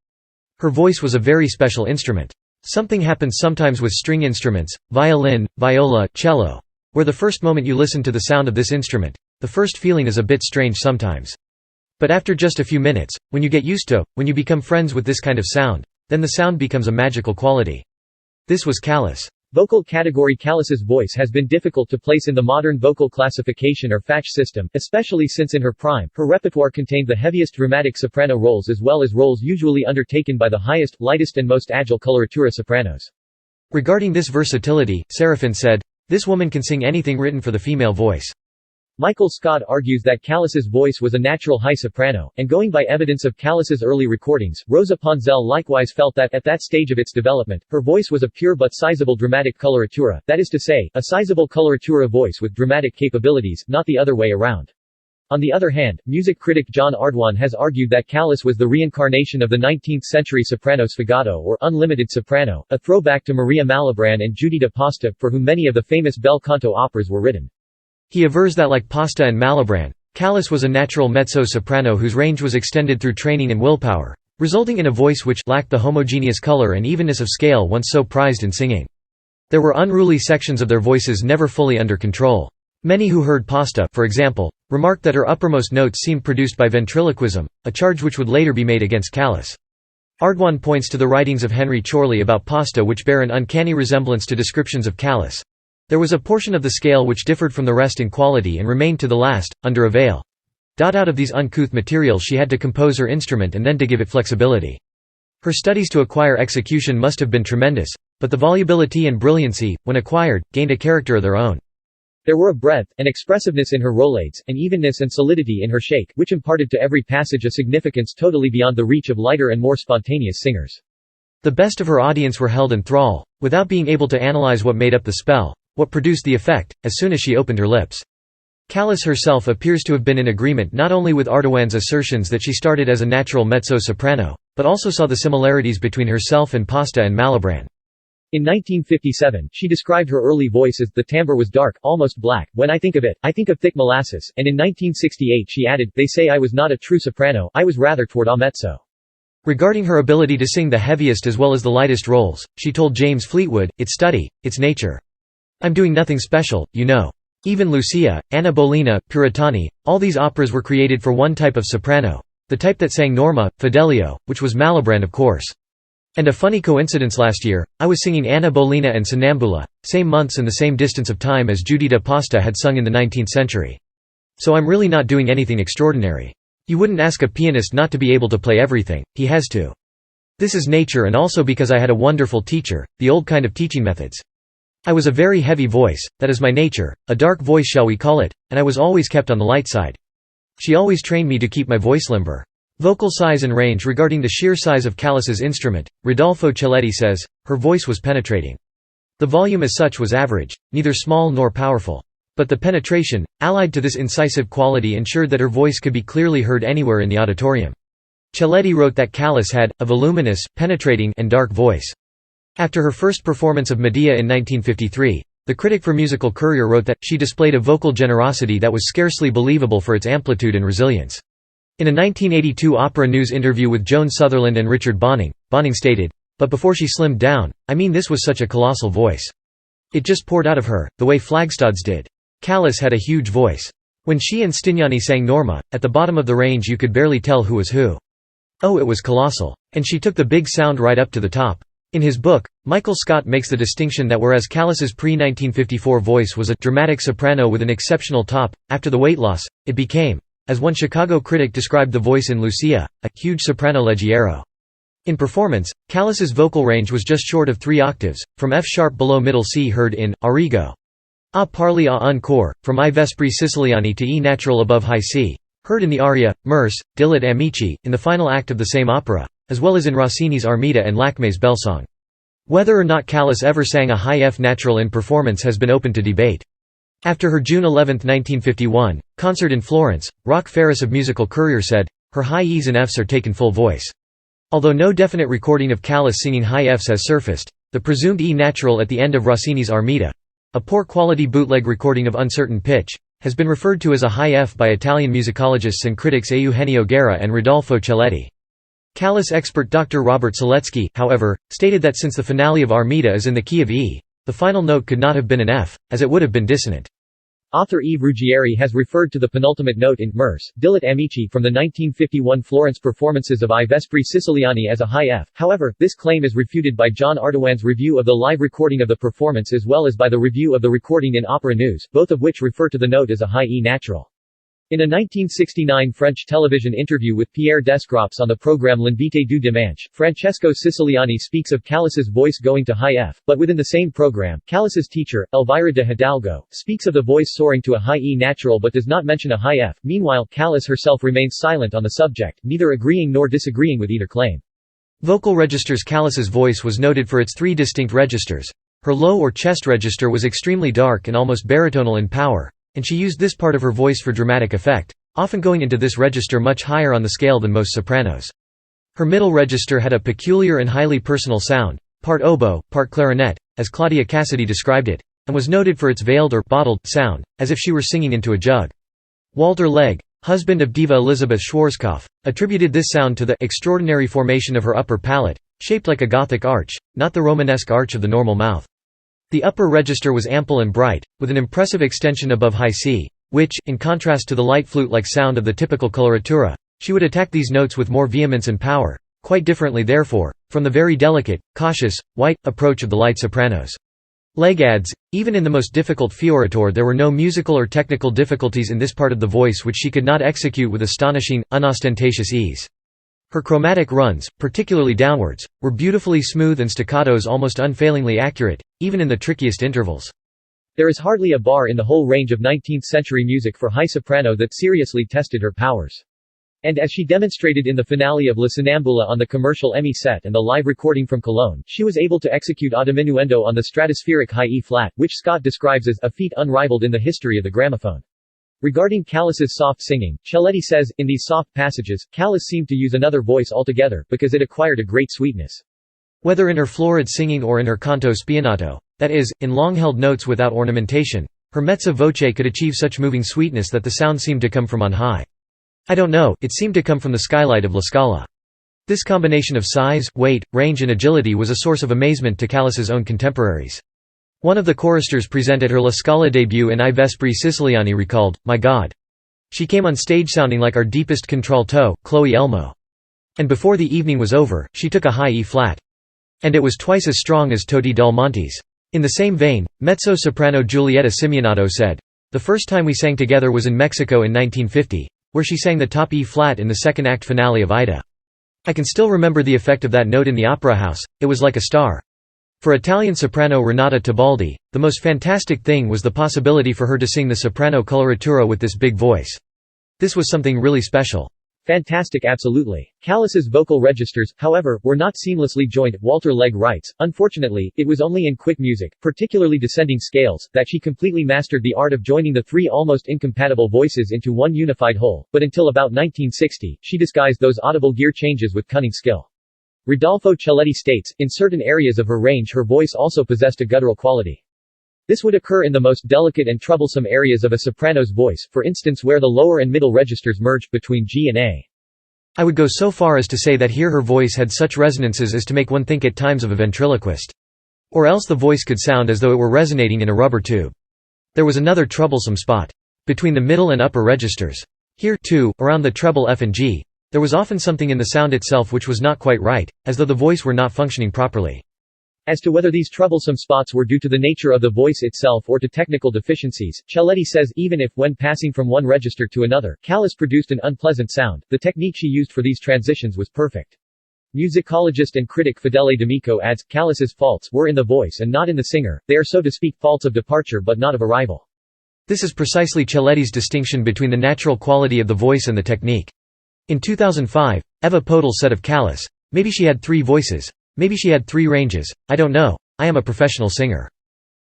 Her voice was a very special instrument. Something happens sometimes with string instruments, violin, viola, cello, where the first moment you listen to the sound of this instrument, the first feeling is a bit strange sometimes. But after just a few minutes, when you get used to, when you become friends with this kind of sound, then the sound becomes a magical quality. This was Callas. Vocal category. Callas's voice has been difficult to place in the modern vocal classification or Fach system, especially since in her prime, her repertoire contained the heaviest dramatic soprano roles as well as roles usually undertaken by the highest, lightest and most agile coloratura sopranos. Regarding this versatility, Serafin said, "This woman can sing anything written for the female voice." Michael Scott argues that Callas's voice was a natural high soprano, and going by evidence of Callas's early recordings, Rosa Ponzel likewise felt that, at that stage of its development, her voice was a pure but sizable dramatic coloratura, that is to say, a sizable coloratura voice with dramatic capabilities, not the other way around. On the other hand, music critic John Ardwan has argued that Callas was the reincarnation of the 19th-century soprano sfogato or unlimited soprano, a throwback to Maria Malibran and Giuditta Pasta, for whom many of the famous bel canto operas were written. He avers that like Pasta and Malibran, Callas was a natural mezzo-soprano whose range was extended through training and willpower, resulting in a voice which lacked the homogeneous color and evenness of scale once so prized in singing. There were unruly sections of their voices never fully under control. Many who heard Pasta, for example, remarked that her uppermost notes seemed produced by ventriloquism, a charge which would later be made against Callas. Ardwan points to the writings of Henry Chorley about Pasta which bear an uncanny resemblance to descriptions of Callas. There was a portion of the scale which differed from the rest in quality and remained to the last, under a veil. Out of these uncouth materials she had to compose her instrument and then to give it flexibility. Her studies to acquire execution must have been tremendous, but the volubility and brilliancy, when acquired, gained a character of their own. There were a breadth, and expressiveness in her roulades, an evenness and solidity in her shake, which imparted to every passage a significance totally beyond the reach of lighter and more spontaneous singers. The best of her audience were held in thrall, without being able to analyze what made up the spell, what produced the effect, as soon as she opened her lips. Callas herself appears to have been in agreement not only with Ardwan's assertions that she started as a natural mezzo-soprano, but also saw the similarities between herself and Pasta and Malibran. In 1957, she described her early voice as, "The timbre was dark, almost black. When I think of it, I think of thick molasses," and in 1968 she added, "They say I was not a true soprano, I was rather toward a mezzo." Regarding her ability to sing the heaviest as well as the lightest roles, she told James Fleetwood, "It's study, it's nature. I'm doing nothing special, you know. Even Lucia, Anna Bolena, Puritani, all these operas were created for one type of soprano, the type that sang Norma, Fidelio, which was Malibran of course. And a funny coincidence last year, I was singing Anna Bolena and Sonnambula, same months and the same distance of time as Giuditta Pasta had sung in the 19th century. So I'm really not doing anything extraordinary. You wouldn't ask a pianist not to be able to play everything, he has to. This is nature and also because I had a wonderful teacher, the old kind of teaching methods. I was a very heavy voice, that is my nature, a dark voice shall we call it, and I was always kept on the light side. She always trained me to keep my voice limber." Vocal size and range. Regarding the sheer size of Callas's instrument, Rodolfo Celletti says, "Her voice was penetrating. The volume as such was average, neither small nor powerful.
But the penetration, allied to this incisive quality, ensured that her voice could be clearly heard anywhere in the auditorium. Celletti wrote that Callas had a voluminous, penetrating, and dark voice. After her first performance of Medea in 1953, the critic for Musical Courier wrote that she displayed a vocal generosity that was scarcely believable for its amplitude and resilience. In a 1982 Opera News interview with Joan Sutherland and Richard Bonning, Bonning stated, "But before she slimmed down, I mean, this was such a colossal voice. It just poured out of her, the way Flagstad's did." Callas had a huge voice. When she and Stignani sang Norma, at the bottom of the range you could barely tell who was who. Oh, it was colossal. And she took the big sound right up to the top. In his book, Michael Scott makes the distinction that whereas Callas's pre-1954 voice was a dramatic soprano with an exceptional top, after the weight loss, it became, as one Chicago critic described the voice in Lucia, a huge soprano leggiero. In performance, Callas's vocal range was just short of 3 octaves, from F-sharp below middle C heard in Arrigo. A parli a encore, from I Vespri Siciliani to E natural above high C, heard in the aria, Murs, Dillet Amici, in the final act of the same opera, as well as in Rossini's Armida and Lacme's Bellsong. Whether or not Callas ever sang a high F natural in performance has been open to debate. After her June 11, 1951, concert in Florence, Rock Ferris of Musical Courier said, "Her high E's and F's are taken full voice." Although no definite recording of Callas singing high F's has surfaced, the presumed E natural at the end of Rossini's Armida, a poor quality bootleg recording of uncertain pitch, has been referred to as a high F by Italian musicologists and critics Eugenio Guerra and Rodolfo Celletti. Callas expert Dr. Robert Seletsky, however, stated that since the finale of Armida is in the key of E, the final note could not have been an F, as it would have been dissonant. Author Yves Ruggieri has referred to the penultimate note in Murs, Dillet Amici from the 1951 Florence performances of I Vespri Siciliani as a high F. However, this claim is refuted by John Ardoin's review of the live recording of the performance as well as by the review of the recording in Opera News, both of which refer to the note as a high E natural. In a 1969 French television interview with Pierre Descrops on the program L'Invité du Dimanche, Francesco Siciliani speaks of Callas's voice going to high F, but within the same program, Callas's teacher, Elvira de Hidalgo, speaks of the voice soaring to a high E natural but does not mention a high F. Meanwhile, Callas herself remains silent on the subject, neither agreeing nor disagreeing with either claim. Vocal registers. Callas's voice was noted for its 3 distinct registers. Her low or chest register was extremely dark and almost baritonal in power, and she used this part of her voice for dramatic effect, often going into this register much higher on the scale than most sopranos. Her middle register had a peculiar and highly personal sound, part oboe, part clarinet, as Claudia Cassidy described it, and was noted for its veiled or bottled sound, as if she were singing into a jug. Walter Legge, husband of diva Elizabeth Schwarzkopf, attributed this sound to the extraordinary formation of her upper palate, shaped like a Gothic arch, not the Romanesque arch of the normal mouth. The upper register was ample and bright, with an impressive extension above high C, which, in contrast to the light flute-like sound of the typical coloratura, she would attack these notes with more vehemence and power, quite differently therefore, from the very delicate, cautious, white, approach of the light sopranos. Legge adds, even in the most difficult fioritor there were no musical or technical difficulties in this part of the voice which she could not execute with astonishing, unostentatious ease. Her chromatic runs, particularly downwards, were beautifully smooth and staccatos almost unfailingly accurate, even in the trickiest intervals. There is hardly a bar in the whole range of 19th-century music for high soprano that seriously tested her powers. And as she demonstrated in the finale of La Sonnambula on the commercial Emmy set and the live recording from Cologne, she was able to execute a diminuendo on the stratospheric high E-flat, which Scott describes as a feat unrivaled in the history of the gramophone. Regarding Callas's soft singing, Celletti says, in these soft passages, Callas seemed to use another voice altogether, because it acquired a great sweetness. Whether in her florid singing or in her canto spianato, that is, in long-held notes without ornamentation, her mezza voce could achieve such moving sweetness that the sound seemed to come from on high. I don't know, it seemed to come from the skylight of La Scala. This combination of size, weight, range and agility was a source of amazement to Callas's own contemporaries. One of the choristers present at her La Scala debut in I Vespri Siciliani recalled, "My God. She came on stage sounding like our deepest contralto, Chloe Elmo. And before the evening was over, she took a high E-flat. And it was twice as strong as Toti Dal Monte's." In the same vein, mezzo-soprano Giulietta Simeonato said, "The first time we sang together was in Mexico in 1950, where she sang the top E-flat in the second act finale of Aida. I can still remember the effect of that note in the opera house, it was like a star." For Italian soprano Renata Tebaldi, the most fantastic thing was the possibility for her to sing the soprano coloratura with this big voice. This was something really special.
Fantastic, absolutely. Callas's vocal registers, however, were not seamlessly joined, Walter Legg writes. Unfortunately, it was only in quick music, particularly descending scales, that she completely mastered the art of joining the three almost incompatible voices into one unified whole, but until about 1960, she disguised those audible gear changes with cunning skill. Rodolfo Celletti states, in certain areas of her range her voice also possessed a guttural quality. This would occur in the most delicate and troublesome areas of a soprano's voice, for instance where the lower and middle registers merged between G and A.
I would go so far as to say that here her voice had such resonances as to make one think at times of a ventriloquist. Or else the voice could sound as though it were resonating in a rubber tube. There was another troublesome spot. Between the middle and upper registers. Here, too, around the treble F and G, there was often something in the sound itself which was not quite right, as though the voice were not functioning properly.
As to whether these troublesome spots were due to the nature of the voice itself or to technical deficiencies, Celletti says even if when passing from one register to another, Callas produced an unpleasant sound, the technique she used for these transitions was perfect. Musicologist and critic Fedele D'Amico adds, Callas's faults were in the voice and not in the singer, they are so to speak faults of departure but not of arrival. This is precisely Celletti's distinction between the natural quality of the voice and the technique. In 2005, Eva Podel said of Callas, maybe she had three voices. Maybe she had three ranges, I don't know, I am a professional singer.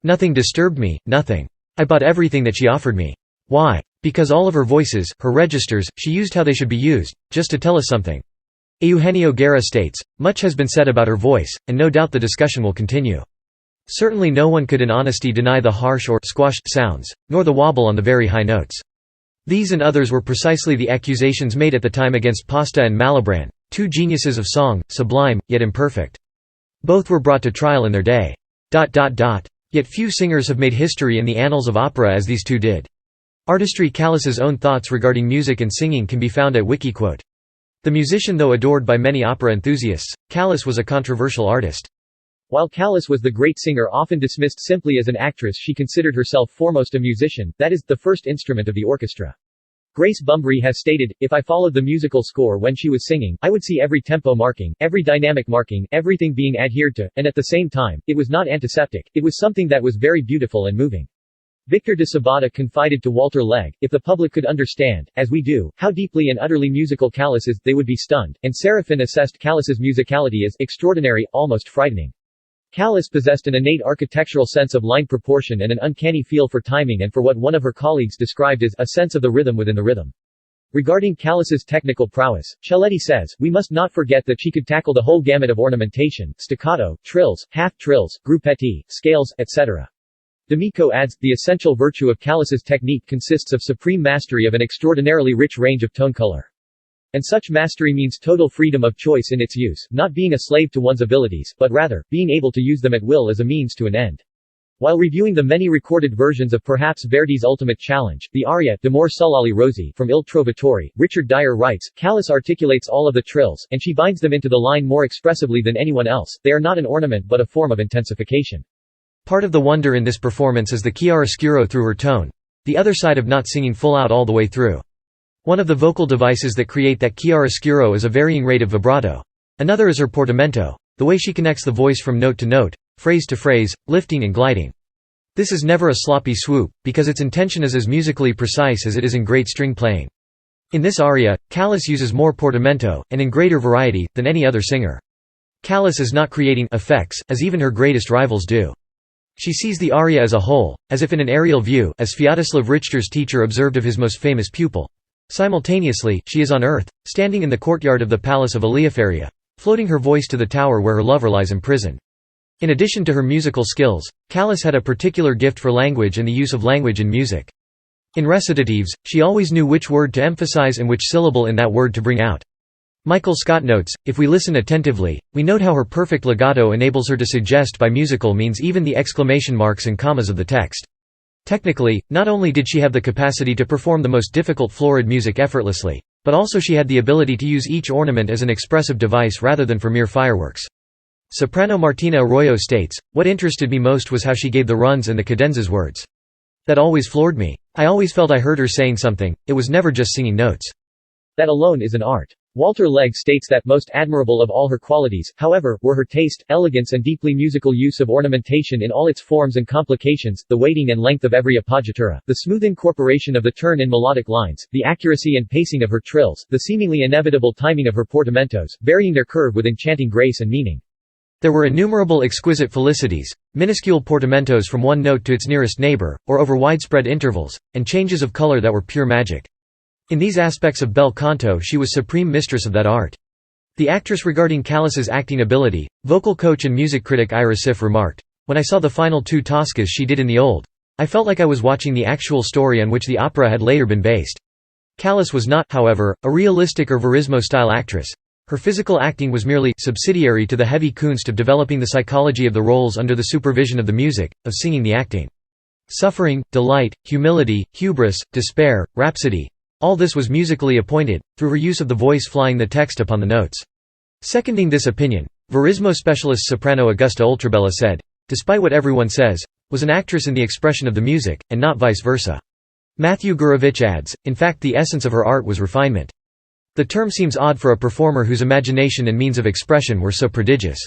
Nothing disturbed me, nothing. I bought everything that she offered me. Why? Because all of her voices, her registers, she used how they should be used, just to tell us something. Eugenio Guerra states, much has been said about her voice, and no doubt the discussion will continue. Certainly no one could in honesty deny the harsh or squashed sounds, nor the wobble on the very high notes. These and others were precisely the accusations made at the time against Pasta and Malibran, two geniuses of song, sublime, yet imperfect. Both were brought to trial in their day. Yet few singers have made history in the annals of opera as these two did. Artistry. Callas's own thoughts regarding music and singing can be found at Wikiquote. The musician, though adored by many opera enthusiasts, Callas was a controversial artist. While Callas was the great singer often dismissed simply as an actress, she considered herself foremost a musician, that is, the first instrument of the orchestra. Grace Bumbry has stated, if I followed the musical score when she was singing, I would see every tempo marking, every dynamic marking, everything being adhered to, and at the same time, it was not antiseptic, it was something that was very beautiful and moving. Victor de Sabata confided to Walter Legg, if the public could understand, as we do, how deeply and utterly musical Callas is, they would be stunned, and Serafin assessed Callas's musicality as extraordinary, almost frightening. Callas possessed an innate architectural sense of line proportion and an uncanny feel for timing and for what one of her colleagues described as a sense of the rhythm within the rhythm. Regarding Callas's technical prowess, Celletti says, we must not forget that she could tackle the whole gamut of ornamentation, staccato, trills, half-trills, gruppetti, scales, etc. D'Amico adds, the essential virtue of Callas's technique consists of supreme mastery of an extraordinarily rich range of tone color. And such mastery means total freedom of choice in its use, not being a slave to one's abilities, but rather, being able to use them at will as a means to an end. While reviewing the many recorded versions of perhaps Verdi's ultimate challenge, the aria, D'amor sull'ali rossi, from Il Trovatore, Richard Dyer writes, Callas articulates all of the trills, and she binds them into the line more expressively than anyone else, they are not an ornament but a form of intensification. Part of the wonder in this performance is the chiaroscuro through her tone, the other side of not singing full out all the way through. One of the vocal devices that create that chiaroscuro is a varying rate of vibrato. Another is her portamento, the way she connects the voice from note to note, phrase to phrase, lifting and gliding. This is never a sloppy swoop, because its intention is as musically precise as it is in great string playing. In this aria, Callas uses more portamento, and in greater variety, than any other singer. Callas is not creating effects, as even her greatest rivals do. She sees the aria as a whole, as if in an aerial view, as Sviatoslav Richter's teacher observed of his most famous pupil. Simultaneously, she is on earth, standing in the courtyard of the palace of Aleaferia, floating her voice to the tower where her lover lies imprisoned. In addition to her musical skills, Callas had a particular gift for language and the use of language in music. In recitatives, she always knew which word to emphasize and which syllable in that word to bring out. Michael Scott notes, if we listen attentively, we note how her perfect legato enables her to suggest by musical means even the exclamation marks and commas of the text. Technically, not only did she have the capacity to perform the most difficult florid music effortlessly, but also she had the ability to use each ornament as an expressive device rather than for mere fireworks. Soprano Martina Arroyo states, what interested me most was how she gave the runs and the cadenzas words. That always floored me. I always felt I heard her saying something, it was never just singing notes. That alone is an art. Walter Legge states that most admirable of all her qualities, however, were her taste, elegance and deeply musical use of ornamentation in all its forms and complications, the weighting and length of every appoggiatura, the smooth incorporation of the turn in melodic lines, the accuracy and pacing of her trills, the seemingly inevitable timing of her portamentos, varying their curve with enchanting grace and meaning. There were innumerable exquisite felicities, minuscule portamentos from one note to its nearest neighbor, or over widespread intervals, and changes of color that were pure magic. In these aspects of bel canto she was supreme mistress of that art. The actress regarding Callas's acting ability, vocal coach and music critic Ira Sif remarked, "When I saw the final 2 Toscas she did in the old, I felt like I was watching the actual story on which the opera had later been based." Callas was not, however, a realistic or verismo-style actress. Her physical acting was merely subsidiary to the heavy kunst of developing the psychology of the roles under the supervision of the music, of singing the acting. Suffering, delight, humility, hubris, despair, rhapsody, all this was musically appointed, through her use of the voice flying the text upon the notes. Seconding this opinion, verismo specialist soprano Augusta Oltrabella said, "Despite what everyone says, was an actress in the expression of the music, and not vice versa." Matthew Gurevich adds, "In fact the essence of her art was refinement." The term seems odd for a performer whose imagination and means of expression were so prodigious.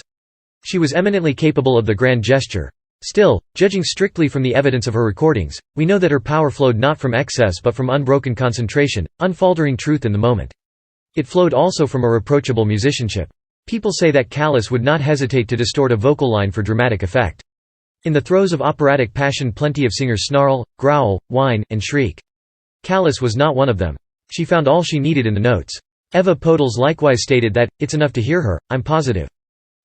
She was eminently capable of the grand gesture. Still, judging strictly from the evidence of her recordings, we know that her power flowed not from excess but from unbroken concentration, unfaltering truth in the moment. It flowed also from a reproachable musicianship. People say that Callas would not hesitate to distort a vocal line for dramatic effect. In the throes of operatic passion plenty of singers snarl, growl, whine, and shriek. Callas was not one of them. She found all she needed in the notes. Eva Podles likewise stated that, "It's enough to hear her, I'm positive.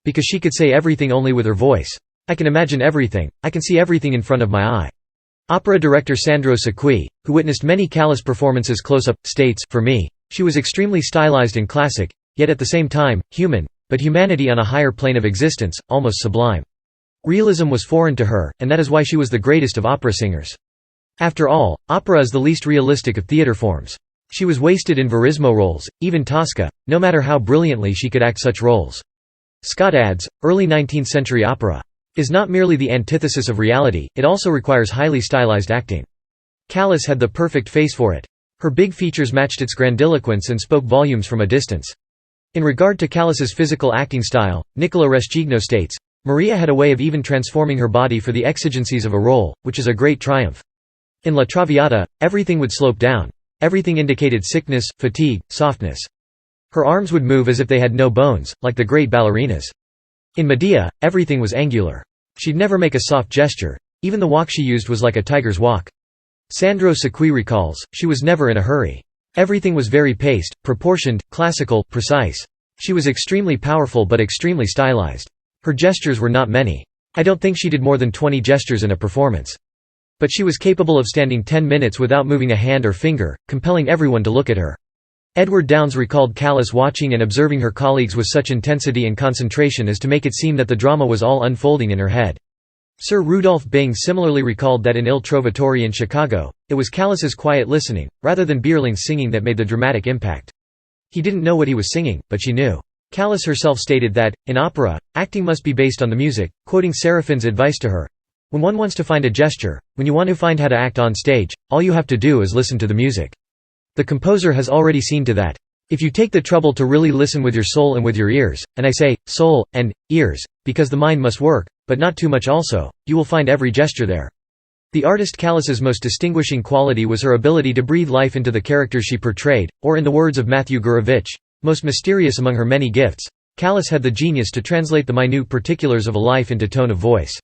Because she could say everything only with her voice. I can imagine everything, I can see everything in front of my eye." Opera director Sandro Sequi, who witnessed many Callas performances close-up, states, "For me, she was extremely stylized and classic, yet at the same time, human, but humanity on a higher plane of existence, almost sublime. Realism was foreign to her, and that is why she was the greatest of opera singers. After all, opera is the least realistic of theatre forms. She was wasted in verismo roles, even Tosca, no matter how brilliantly she could act such roles." Scott adds, "Early 19th century opera is not merely the antithesis of reality, it also requires highly stylized acting. Callas had the perfect face for it. Her big features matched its grandiloquence and spoke volumes from a distance." In regard to Callas's physical acting style, Nicola Rescigno states, "Maria had a way of even transforming her body for the exigencies of a role, which is a great triumph. In La Traviata, everything would slope down. Everything indicated sickness, fatigue, softness. Her arms would move as if they had no bones, like the great ballerinas. In Medea, everything was angular. She'd never make a soft gesture. Even the walk she used was like a tiger's walk." Sandro Sequi recalls, "She was never in a hurry. Everything was very paced, proportioned, classical, precise. She was extremely powerful but extremely stylized. Her gestures were not many. I don't think she did more than 20 gestures in a performance. But she was capable of standing 10 minutes without moving a hand or finger, compelling everyone to look at her." Edward Downes recalled Callas watching and observing her colleagues with such intensity and concentration as to make it seem that the drama was all unfolding in her head. Sir Rudolph Bing similarly recalled that in Il Trovatore in Chicago, it was Callas's quiet listening, rather than Bierling's singing that made the dramatic impact. He didn't know what he was singing, but she knew. Callas herself stated that, in opera, acting must be based on the music, quoting Seraphine's advice to her, "When one wants to find a gesture, when you want to find how to act on stage, all you have to do is listen to the music. The composer has already seen to that. If you take the trouble to really listen with your soul and with your ears, and I say, soul, and ears, because the mind must work, but not too much also, you will find every gesture there." The artist Callas's most distinguishing quality was her ability to breathe life into the characters she portrayed, or in the words of Matthew Gurevich, "Most mysterious among her many gifts, Callas had the genius to translate the minute particulars of a life into tone of voice."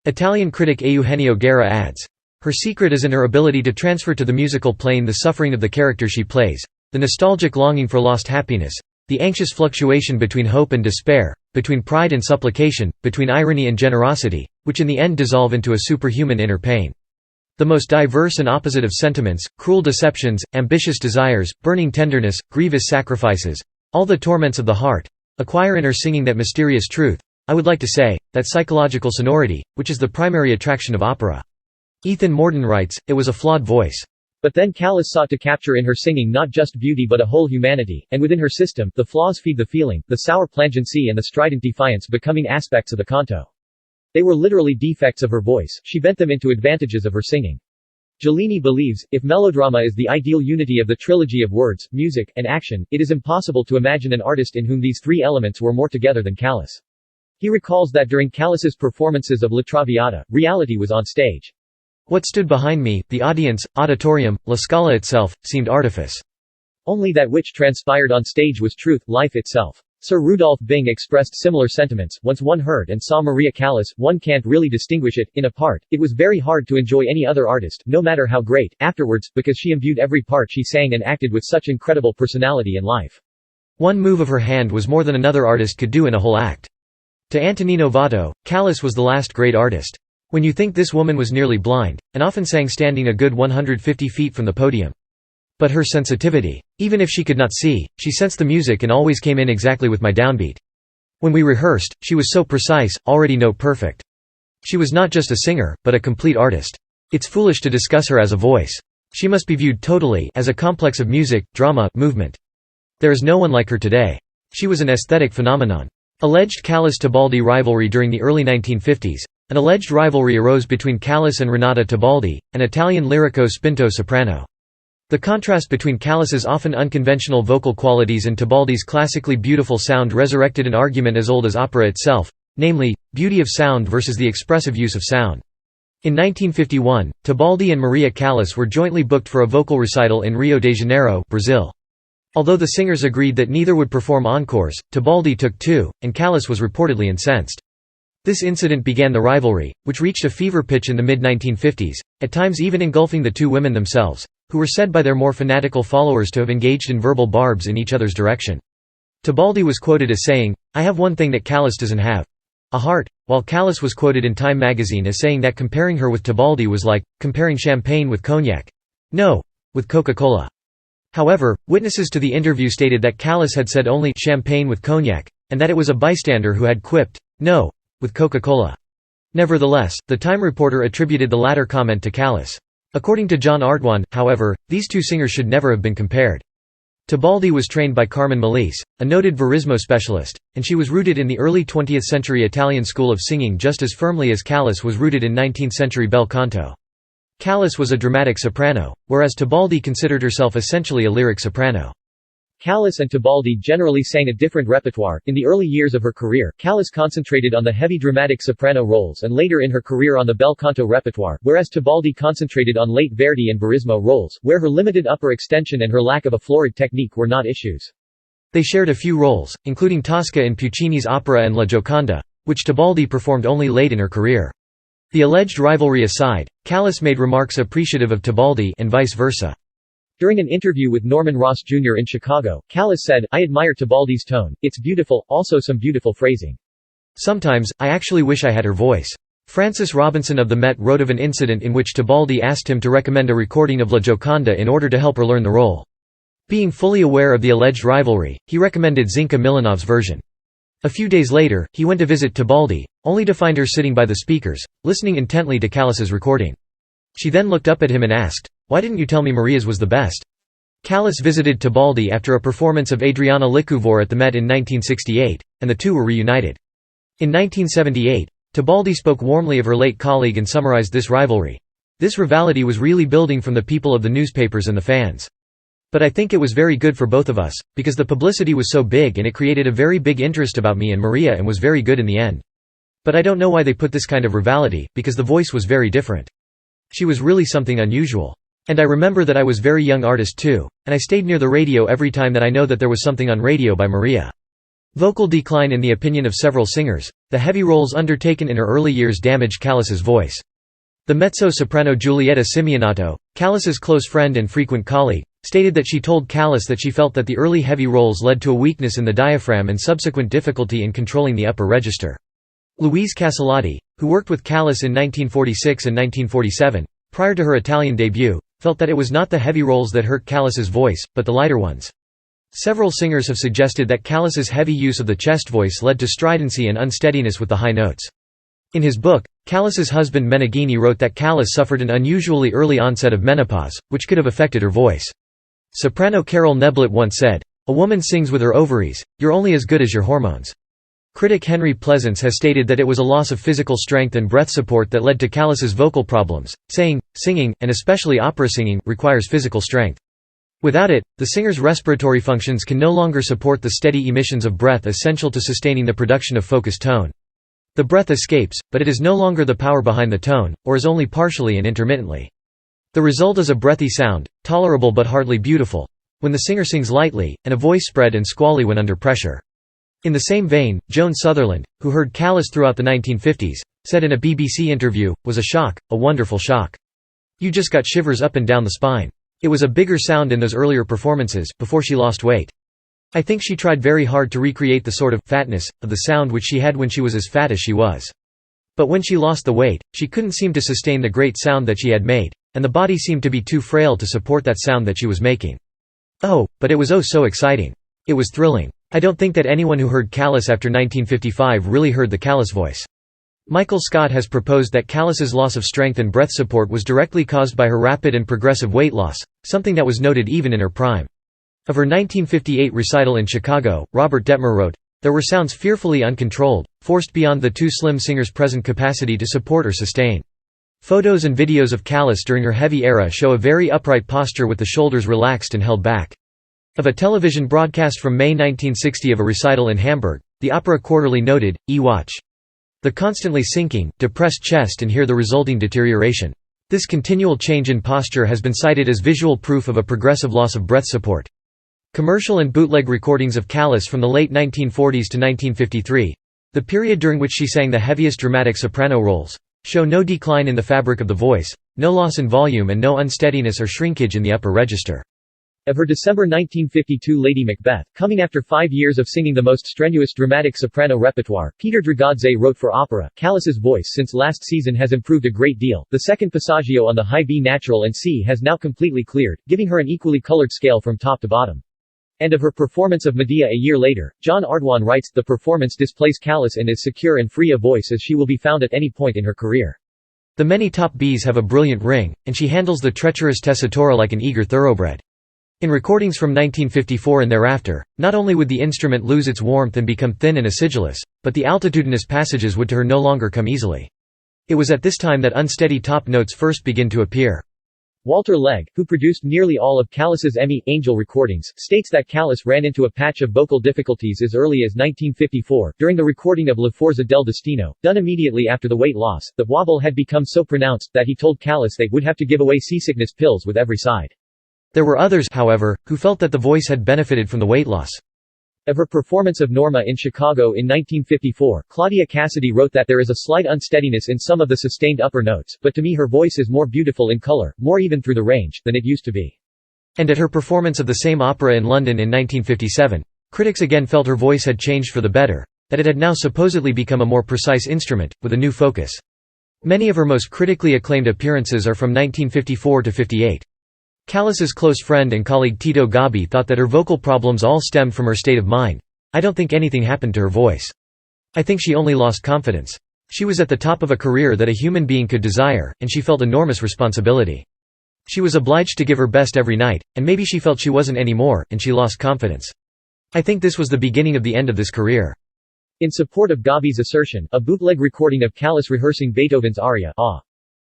Italian critic Eugenio Guerra adds, "Her secret is in her ability to transfer to the musical plane the suffering of the character she plays, the nostalgic longing for lost happiness, the anxious fluctuation between hope and despair, between pride and supplication, between irony and generosity, which in the end dissolve into a superhuman inner pain. The most diverse and opposite of sentiments, cruel deceptions, ambitious desires, burning tenderness, grievous sacrifices, all the torments of the heart, acquire in her singing that mysterious truth, I would like to say, that psychological sonority, which is the primary attraction of opera." Ethan Morden writes, "It was a flawed voice. But then Callas sought to capture in her singing not just beauty but a whole humanity, and within her system, the flaws feed the feeling, the sour plangency and the strident defiance becoming aspects of the canto. They were literally defects of her voice, she bent them into advantages of her singing. Giulini believes, if melodrama is the ideal unity of the trilogy of words, music, and action, it is impossible to imagine an artist in whom these three elements were more together than Callas. He recalls that during Callas's performances of La Traviata, reality was on stage.
What stood behind me, the audience, auditorium, La Scala itself, seemed artifice.
Only that which transpired on stage was truth, life itself. Sir Rudolph Bing expressed similar sentiments. Once one heard and saw Maria Callas, one can't really distinguish it. In a part, it was very hard to enjoy any other artist, no matter how great, afterwards, because she imbued every part she sang and acted with such incredible personality and life. One move of her hand was more than another artist could do in a whole act. To Antonino Votto, Callas was the last great artist. When you think this woman was nearly blind, and often sang standing a good 150 feet from the podium. But her sensitivity. Even if she could not see, she sensed the music and always came in exactly with my downbeat. When we rehearsed, she was so precise, already note perfect. She was not just a singer, but a complete artist. It's foolish to discuss her as a voice. She must be viewed totally as a complex of music, drama, movement. There is no one like her today. She was an aesthetic phenomenon. Alleged Callas-Tebaldi rivalry. During the early 1950s, an alleged rivalry arose between Callas and Renata Tebaldi, an Italian lyrico-spinto soprano. The contrast between Callas's often unconventional vocal qualities and Tebaldi's classically beautiful sound resurrected an argument as old as opera itself, namely, beauty of sound versus the expressive use of sound. In 1951, Tebaldi and Maria Callas were jointly booked for a vocal recital in Rio de Janeiro, Brazil. Although the singers agreed that neither would perform encores, Tebaldi took two, and Callas was reportedly incensed. This incident began the rivalry, which reached a fever pitch in the mid-1950s, at times even engulfing the two women themselves, who were said by their more fanatical followers to have engaged in verbal barbs in each other's direction. Tebaldi was quoted as saying, "I have one thing that Callas doesn't have. A heart," while Callas was quoted in Time magazine as saying that comparing her with Tebaldi was like comparing champagne with cognac. No, with Coca-Cola. However, witnesses to the interview stated that Callas had said only champagne with cognac, and that it was a bystander who had quipped, "No, with Coca-Cola." Nevertheless, the Time reporter attributed the latter comment to Callas. According to John Artwan, however, these two singers should never have been compared. Tebaldi was trained by Carmen Malise, a noted verismo specialist, and she was rooted in the early 20th century Italian school of singing just as firmly as Callas was rooted in 19th century bel canto. Callas was a dramatic soprano, whereas Tebaldi considered herself essentially a lyric soprano. Callas and Tebaldi generally sang a different repertoire. In the early years of her career, Callas concentrated on the heavy dramatic soprano roles and later in her career on the bel canto repertoire, whereas Tebaldi concentrated on late Verdi and verismo roles, where her limited upper extension and her lack of a florid technique were not issues. They shared a few roles, including Tosca in Puccini's opera and La Gioconda, which Tebaldi performed only late in her career. The alleged rivalry aside, Callas made remarks appreciative of Tebaldi and vice versa. During an interview with Norman Ross Jr. in Chicago, Callas said, "I admire Tebaldi's tone, it's beautiful, also some beautiful phrasing. Sometimes, I actually wish I had her voice." Francis Robinson of the Met wrote of an incident in which Tebaldi asked him to recommend a recording of La Gioconda in order to help her learn the role. Being fully aware of the alleged rivalry, he recommended Zinka Milanov's version. A few days later, he went to visit Tebaldi, only to find her sitting by the speakers, listening intently to Callas's recording. She then looked up at him and asked, "Why didn't you tell me Maria's was the best?" Callas visited Tebaldi after a performance of Adriana Licouvreur at the Met in 1968, and the two were reunited. In 1978, Tebaldi spoke warmly of her late colleague and summarized this rivalry. "This rivalry was really building from the people of the newspapers and the fans. But I think it was very good for both of us, because the publicity was so big and it created a very big interest about me and Maria and was very good in the end. But I don't know why they put this kind of rivalry, because the voice was very different. She was really something unusual. And I remember that I was very young artist too, and I stayed near the radio every time that I know that there was something on radio by Maria." Vocal decline. In the opinion of several singers, the heavy roles undertaken in her early years damaged Callas's voice. The mezzo-soprano Giulietta Simeonato, Callas's close friend and frequent colleague, stated that she told Callas that she felt that the early heavy roles led to a weakness in the diaphragm and subsequent difficulty in controlling the upper register. Louise Casalati, who worked with Callas in 1946 and 1947, prior to her Italian debut, felt that it was not the heavy roles that hurt Callas's voice, but the lighter ones. Several singers have suggested that Callas's heavy use of the chest voice led to stridency and unsteadiness with the high notes. In his book, Callas's husband Meneghini wrote that Callas suffered an unusually early onset of menopause, which could have affected her voice. Soprano Carol Neblett once said, "A woman sings with her ovaries, you're only as good as your hormones."
Critic Henry Pleasance has stated that it was a loss of physical strength and breath support that led to Callas's vocal problems, saying, "Singing, and especially opera singing, requires physical strength. Without it, the singer's respiratory functions can no longer support the steady emissions of breath essential to sustaining the production of focused tone. The breath escapes, but it is no longer the power behind the tone, or is only partially and intermittently. The result is a breathy sound, tolerable but hardly beautiful, when the singer sings lightly, and a voice spread and squally when under pressure." In the same vein, Joan Sutherland, who heard Callas throughout the 1950s, said in a BBC interview, "Was a shock, a wonderful shock. You just got shivers up and down the spine. It was a bigger sound in those earlier performances, before she lost weight. I think she tried very hard to recreate the sort of fatness of the sound which she had when she was as fat as she was. But when she lost the weight, she couldn't seem to sustain the great sound that she had made, and the body seemed to be too frail to support that sound that she was making. Oh, but it was oh so exciting. It was thrilling. I don't think that anyone who heard Callas after 1955 really heard the Callas voice." Michael Scott has proposed that Callas's loss of strength and breath support was directly caused by her rapid and progressive weight loss, something that was noted even in her prime. Of her 1958 recital in Chicago, Robert Detmer wrote, "There were sounds fearfully uncontrolled, forced beyond the too slim singer's present capacity to support or sustain." Photos and videos of Callas during her heavy era show a very upright posture with the shoulders relaxed and held back. Of a television broadcast from May 1960 of a recital in Hamburg, the Opera Quarterly noted, watch the constantly sinking, depressed chest and hear the resulting deterioration. This continual change in posture has been cited as visual proof of a progressive loss of breath support. Commercial and bootleg recordings of Callas from the late 1940s to 1953, the period during which she sang the heaviest dramatic soprano roles, show no decline in the fabric of the voice, no loss in volume and no unsteadiness or shrinkage in the upper register. Of her December 1952 Lady Macbeth, coming after 5 years of singing the most strenuous dramatic soprano repertoire, Peter Dragodze wrote for Opera, "Callas's voice since last season has improved a great deal. The second passaggio on the high B natural and C has now completely cleared, giving her an equally colored scale from top to bottom." And of her performance of Medea a year later, John Ardwan writes, "The performance displays Callas in as secure and free a voice as she will be found at any point in her career. The many top Bs have a brilliant ring, and she handles the treacherous tessitura like an eager thoroughbred." In recordings from 1954 and thereafter, not only would the instrument lose its warmth and become thin and acidulous, but the altitudinous passages would to her no longer come easily. It was at this time that unsteady top notes first begin to appear. Walter Legg, who produced nearly all of Callas's Emmy Angel recordings, states that Callas ran into a patch of vocal difficulties as early as 1954, during the recording of La Forza del Destino, done immediately after the weight loss. The wobble had become so pronounced that he told Callas they would have to give away seasickness pills with every side. There were others, however, who felt that the voice had benefited from the weight loss. Of her performance of Norma in Chicago in 1954, Claudia Cassidy wrote that there is a slight unsteadiness in some of the sustained upper notes, but to me her voice is more beautiful in color, more even through the range, than it used to be. And at her performance of the same opera in London in 1957, critics again felt her voice had changed for the better, that it had now supposedly become a more precise instrument, with a new focus. Many of her most critically acclaimed appearances are from 1954 to 58. Callas's close friend and colleague Tito Gobbi thought that her vocal problems all stemmed from her state of mind. "I don't think anything happened to her voice. I think she only lost confidence. She was at the top of a career that a human being could desire, and she felt enormous responsibility. She was obliged to give her best every night, and maybe she felt she wasn't anymore, and she lost confidence. I think this was the beginning of the end of this career." In support of Gobbi's assertion, a bootleg recording of Callas rehearsing Beethoven's aria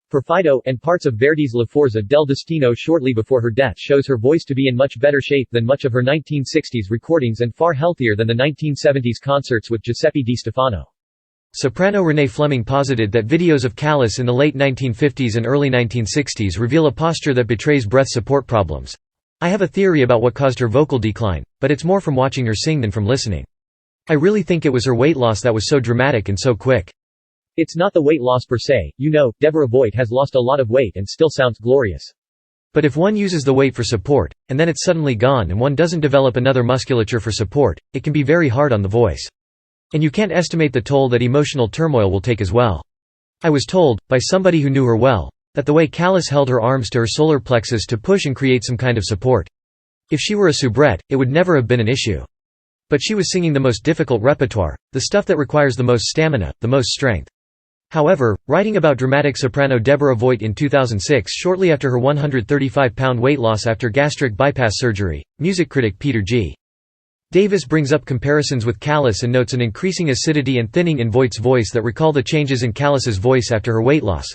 per Fido, and parts of Verdi's La Forza del Destino shortly before her death shows her voice to be in much better shape than much of her 1960s recordings and far healthier than the 1970s concerts with Giuseppe Di Stefano. Soprano Renee Fleming posited that videos of Callas in the late 1950s and early 1960s reveal a posture that betrays breath support problems. "I have a theory about what caused her vocal decline, but it's more from watching her sing than from listening. I really think it was her weight loss that was so dramatic and so quick. It's not the weight loss per se, you know, Deborah Voigt has lost a lot of weight and still sounds glorious. But if one uses the weight for support, and then it's suddenly gone and one doesn't develop another musculature for support, it can be very hard on the voice. And you can't estimate the toll that emotional turmoil will take as well. I was told, by somebody who knew her well, that the way Callas held her arms to her solar plexus to push and create some kind of support. If she were a soubrette, it would never have been an issue. But she was singing the most difficult repertoire, the stuff that requires the most stamina, the most strength. However, writing about dramatic soprano Deborah Voigt in 2006 shortly after her 135-pound weight loss after gastric bypass surgery, music critic Peter G. Davis brings up comparisons with Callas and notes an increasing acidity and thinning in Voigt's voice that recall the changes in Callas's voice after her weight loss.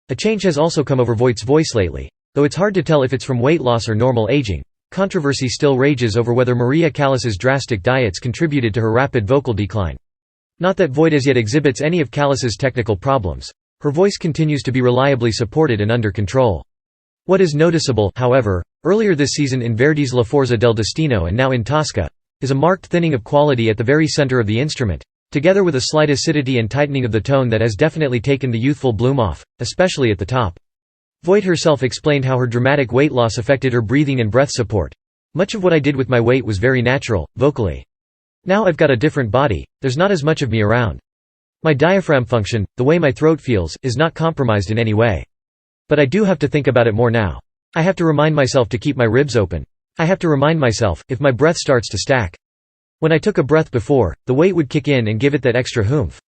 A change has also come over Voigt's voice lately, though it's hard to tell if it's from weight loss or normal aging. Controversy still rages over whether Maria Callas's drastic diets contributed to her rapid vocal decline. Not that Voigt as yet exhibits any of Callas's technical problems. Her voice continues to be reliably supported and under control. What is noticeable, however, earlier this season in Verdi's La Forza del Destino and now in Tosca, is a marked thinning of quality at the very center of the instrument, together with a slight acidity and tightening of the tone that has definitely taken the youthful bloom off, especially at the top. Voigt herself explained how her dramatic weight loss affected her breathing and breath support. Much of what I did with my weight was very natural, vocally. Now I've got a different body, there's not as much of me around. My diaphragm function, the way my throat feels, is not compromised in any way. But I do have to think about it more now. I have to remind myself to keep my ribs open. I have to remind myself, if my breath starts to stack. When I took a breath before, the weight would kick in and give it that extra oomph.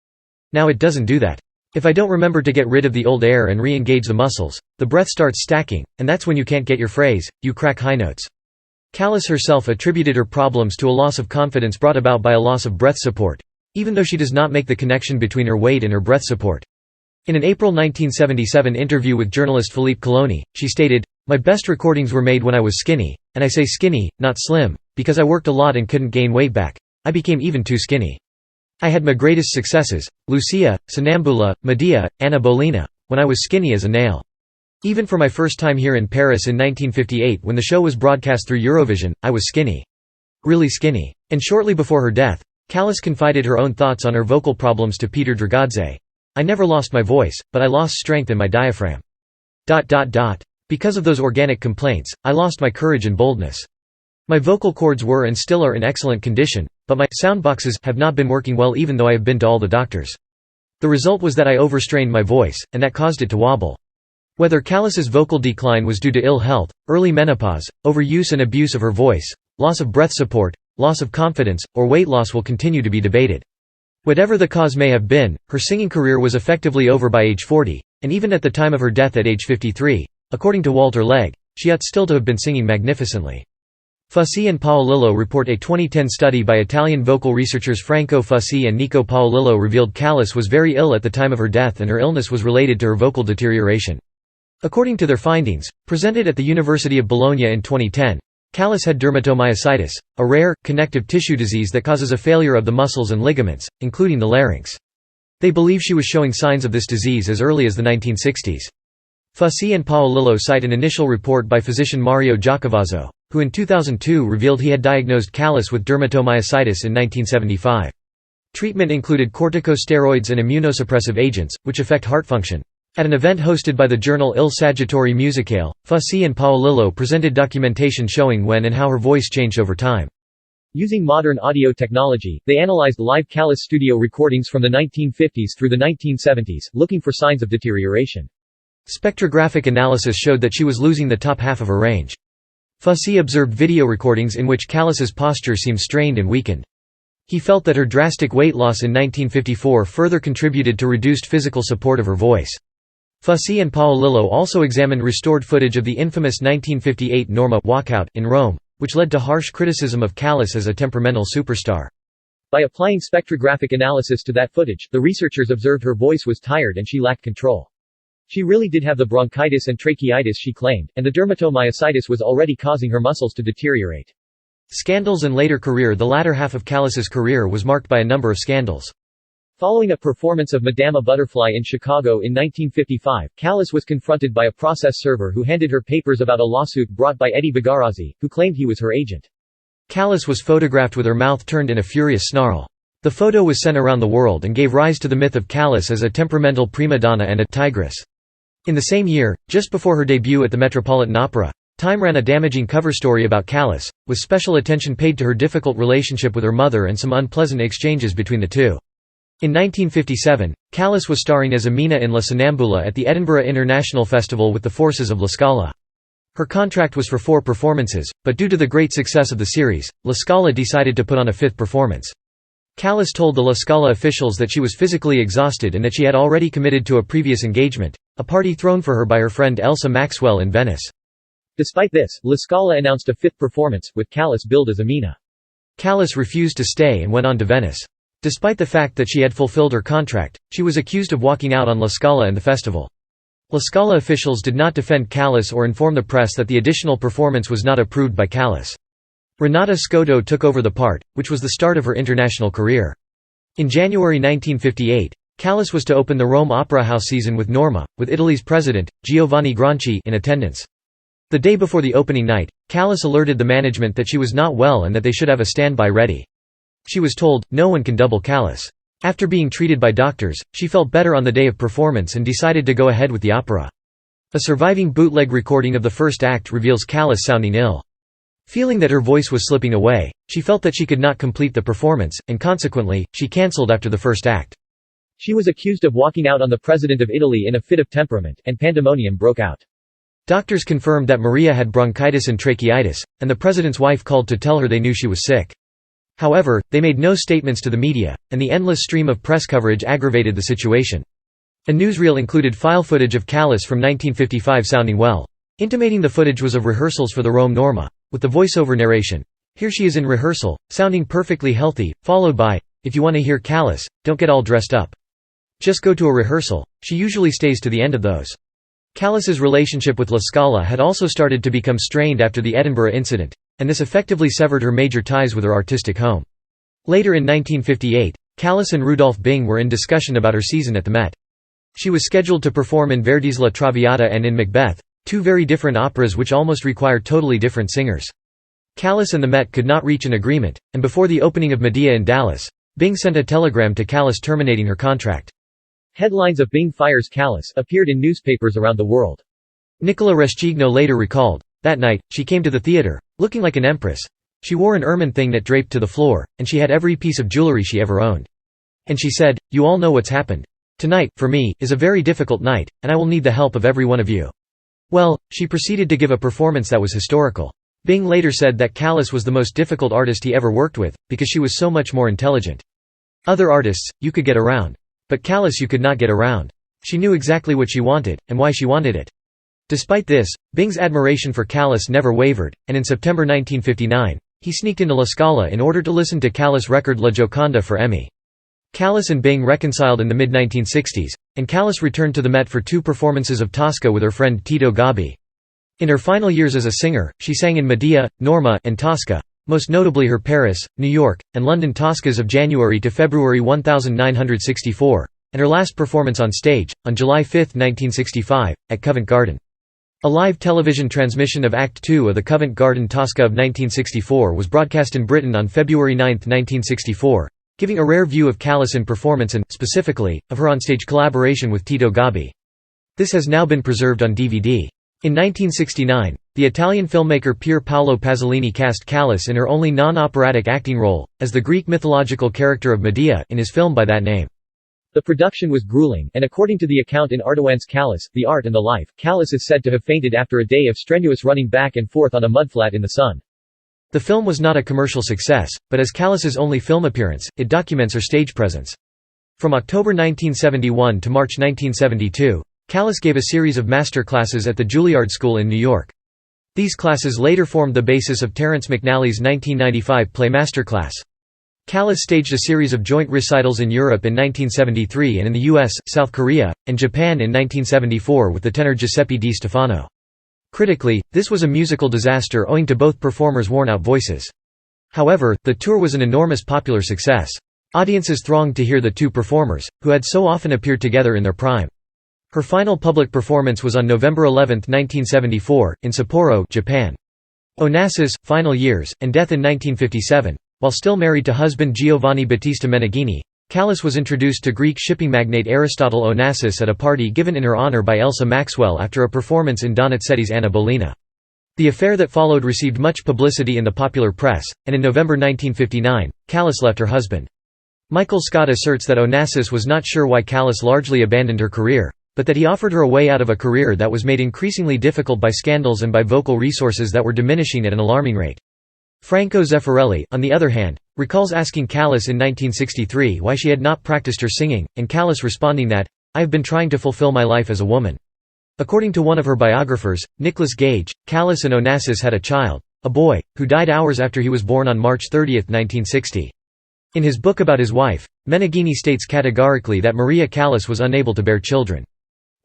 Now it doesn't do that. If I don't remember to get rid of the old air and re-engage the muscles, the breath starts stacking, and that's when you can't get your phrase, you crack high notes. Callas herself attributed her problems to a loss of confidence brought about by a loss of breath support, even though she does not make the connection between her weight and her breath support. In an April 1977 interview with journalist Philippe Coloni, she stated, "My best recordings were made when I was skinny, and I say skinny, not slim, because I worked a lot and couldn't gain weight back. I became even too skinny. I had my greatest successes, Lucia, Sonnambula, Medea, Anna Bolena, when I was skinny as a nail. Even for my first time here in Paris in 1958 when the show was broadcast through Eurovision, I was skinny. Really skinny." And shortly before her death, Callas confided her own thoughts on her vocal problems to Peter Dragazze. "I never lost my voice, but I lost strength in my diaphragm. Because of those organic complaints, I lost my courage and boldness. My vocal cords were and still are in excellent condition, but my sound boxes have not been working well even though I have been to all the doctors. The result was that I overstrained my voice, and that caused it to wobble." Whether Callas's vocal decline was due to ill health, early menopause, overuse and abuse of her voice, loss of breath support, loss of confidence, or weight loss will continue to be debated. Whatever the cause may have been, her singing career was effectively over by age 40, and even at the time of her death at age 53, according to Walter Legge, she ought still to have been singing magnificently. Fussi and Paolillo report a 2010 study by Italian vocal researchers Franco Fussi and Nico Paolillo revealed Callas was very ill at the time of her death and her illness was related to her vocal deterioration. According to their findings, presented at the University of Bologna in 2010, Callas had dermatomyositis, a rare, connective tissue disease that causes a failure of the muscles and ligaments, including the larynx. They believe she was showing signs of this disease as early as the 1960s. Fussi and Paolillo cite an initial report by physician Mario Giacovazzo, who in 2002 revealed he had diagnosed Callas with dermatomyositis in 1975. Treatment included corticosteroids and immunosuppressive agents, which affect heart function. At an event hosted by the journal Il Saggiatore Musicale, Fussi and Paolillo presented documentation showing when and how her voice changed over time. Using modern audio technology, they analyzed live Callas studio recordings from the 1950s through the 1970s, looking for signs of deterioration. Spectrographic analysis showed that she was losing the top half of her range. Fussi observed video recordings in which Callas's posture seemed strained and weakened. He felt that her drastic weight loss in 1954 further contributed to reduced physical support of her voice. Fussi and Paolillo also examined restored footage of the infamous 1958 Norma walkout in Rome, which led to harsh criticism of Callas as a temperamental superstar. By applying spectrographic analysis to that footage, the researchers observed her voice was tired and she lacked control. She really did have the bronchitis and tracheitis she claimed, and the dermatomyositis was already causing her muscles to deteriorate. Scandals and later career. The latter half of Callas's career was marked by a number of scandals. Following a performance of Madama Butterfly in Chicago in 1955, Callas was confronted by a process server who handed her papers about a lawsuit brought by Eddie Bigarazzi, who claimed he was her agent. Callas was photographed with her mouth turned in a furious snarl. The photo was sent around the world and gave rise to the myth of Callas as a temperamental prima donna and a tigress. In the same year, just before her debut at the Metropolitan Opera, Time ran a damaging cover story about Callas, with special attention paid to her difficult relationship with her mother and some unpleasant exchanges between the two. In 1957, Callas was starring as Amina in La Sonnambula at the Edinburgh International Festival with the forces of La Scala. Her contract was for 4 performances, but due to the great success of the series, La Scala decided to put on a 5th performance. Callas told the La Scala officials that she was physically exhausted and that she had already committed to a previous engagement, a party thrown for her by her friend Elsa Maxwell in Venice. Despite this, La Scala announced a 5th performance, with Callas billed as Amina. Callas refused to stay and went on to Venice. Despite the fact that she had fulfilled her contract, she was accused of walking out on La Scala and the festival. La Scala officials did not defend Callas or inform the press that the additional performance was not approved by Callas. Renata Scotto took over the part, which was the start of her international career. In January 1958, Callas was to open the Rome Opera House season with Norma, with Italy's president, Giovanni Granchi, in attendance. The day before the opening night, Callas alerted the management that she was not well and that they should have a standby ready. She was told, "No one can double Callas." After being treated by doctors, she felt better on the day of performance and decided to go ahead with the opera. A surviving bootleg recording of the first act reveals Callas sounding ill. Feeling that her voice was slipping away, she felt that she could not complete the performance, and consequently, she cancelled after the first act.
She was accused of walking out on the president of Italy in a fit of temperament, and pandemonium broke out.
Doctors confirmed that Maria had bronchitis and tracheitis, and the president's wife called to tell her they knew she was sick. However, they made no statements to the media, and the endless stream of press coverage aggravated the situation. A newsreel included file footage of Callas from 1955 sounding well, intimating the footage was of rehearsals for the Rome Norma, with the voiceover narration, "Here she is in rehearsal, sounding perfectly healthy," followed by, "If you want to hear Callas, don't get all dressed up. Just go to a rehearsal, she usually stays to the end of those." Callas's relationship with La Scala had also started to become strained after the Edinburgh incident, and this effectively severed her major ties with her artistic home. Later in 1958, Callas and Rudolph Bing were in discussion about her season at the Met. She was scheduled to perform in Verdi's La Traviata and in Macbeth, two very different operas which almost require totally different singers. Callas and the Met could not reach an agreement, and before the opening of Medea in Dallas, Bing sent a telegram to Callas terminating her contract.
Headlines of "Bing fires Callas" appeared in newspapers around the world.
Nicola Rescigno later recalled, "That night, she came to the theater, looking like an empress. She wore an ermine thing that draped to the floor, and she had every piece of jewelry she ever owned. And she said, 'You all know what's happened. Tonight, for me, is a very difficult night, and I will need the help of every one of you.'" Well, she proceeded to give a performance that was historical. Bing later said that Callas was the most difficult artist he ever worked with, because she was so much more intelligent. Other artists, you could get around. But Callas you could not get around. She knew exactly what she wanted, and why she wanted it. Despite this, Bing's admiration for Callas never wavered, and in September 1959, he sneaked into La Scala in order to listen to Callas' record La Gioconda for Emmy. Callas and Bing reconciled in the mid-1960s, and Callas returned to the Met for two performances of Tosca with her friend Tito Gobbi. In her final years as a singer, she sang in Medea, Norma, and Tosca, most notably her Paris, New York, and London Toscas of January to February 1964, and her last performance on stage, on July 5, 1965, at Covent Garden. A live television transmission of Act II of the Covent Garden Tosca of 1964 was broadcast in Britain on February 9, 1964, giving a rare view of Callas in performance and, specifically, of her onstage collaboration with Tito Gobbi. This has now been preserved on DVD. In 1969, the Italian filmmaker Pier Paolo Pasolini cast Callas in her only non-operatic acting role, as the Greek mythological character of Medea, in his film by that name. The production was grueling, and according to the account in Underwent's Callas, The Art and the Life, Callas is said to have fainted after a day of strenuous running back and forth on a mudflat in the sun. The film was not a commercial success, but as Callas's only film appearance, it documents her stage presence. From October 1971 to March 1972, Callas gave a series of master classes at the Juilliard School in New York. These classes later formed the basis of Terence McNally's 1995 play Masterclass. Callas staged a series of joint recitals in Europe in 1973 and in the US, South Korea, and Japan in 1974 with the tenor Giuseppe Di Stefano. Critically, this was a musical disaster owing to both performers' worn-out voices. However, the tour was an enormous popular success. Audiences thronged to hear the two performers, who had so often appeared together in their prime. Her final public performance was on November 11, 1974, in Sapporo, Japan. Onassis, final years, and death in 1957. While still married to husband Giovanni Battista Meneghini, Callas was introduced to Greek shipping magnate Aristotle Onassis at a party given in her honor by Elsa Maxwell after a performance in Donizetti's Anna Bolena. The affair that followed received much publicity in the popular press, and in November 1959, Callas left her husband. Michael Scott asserts that Onassis was not sure why Callas largely abandoned her career, but that he offered her a way out of a career that was made increasingly difficult by scandals and by vocal resources that were diminishing at an alarming rate. Franco Zeffirelli, on the other hand, recalls asking Callas in 1963 why she had not practiced her singing, and Callas responding that, "I have been trying to fulfill my life as a woman." According to one of her biographers, Nicholas Gage, Callas and Onassis had a child, a boy, who died hours after he was born on March 30, 1960. In his book about his wife, Meneghini states categorically that Maria Callas was unable to bear children.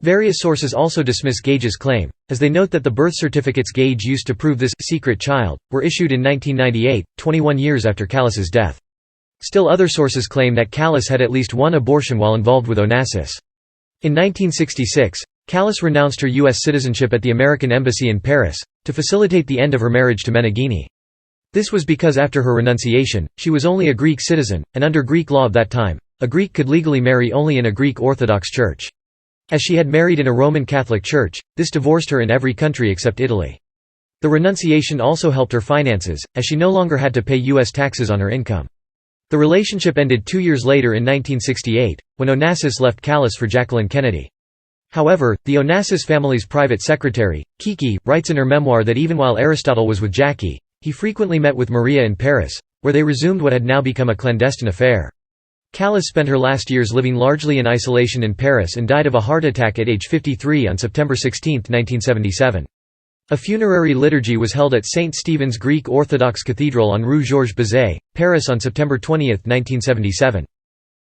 Various sources also dismiss Gage's claim, as they note that the birth certificates Gage used to prove this secret child were issued in 1998, 21 years after Callas's death. Still other sources claim that Callas had at least one abortion while involved with Onassis. In 1966, Callas renounced her U.S. citizenship at the American Embassy in Paris, to facilitate the end of her marriage to Meneghini. This was because after her renunciation, she was only a Greek citizen, and under Greek law of that time, a Greek could legally marry only in a Greek Orthodox church. As she had married in a Roman Catholic church, this divorced her in every country except Italy. The renunciation also helped her finances, as she no longer had to pay U.S. taxes on her income. The relationship ended 2 years later in 1968, when Onassis left Callas for Jacqueline Kennedy. However, the Onassis family's private secretary, Kiki, writes in her memoir that even while Aristotle was with Jackie, he frequently met with Maria in Paris, where they resumed what had now become a clandestine affair. Callas spent her last years living largely in isolation in Paris and died of a heart attack at age 53 on September 16, 1977. A funerary liturgy was held at St. Stephen's Greek Orthodox Cathedral on Rue Georges Bizet, Paris on September 20, 1977.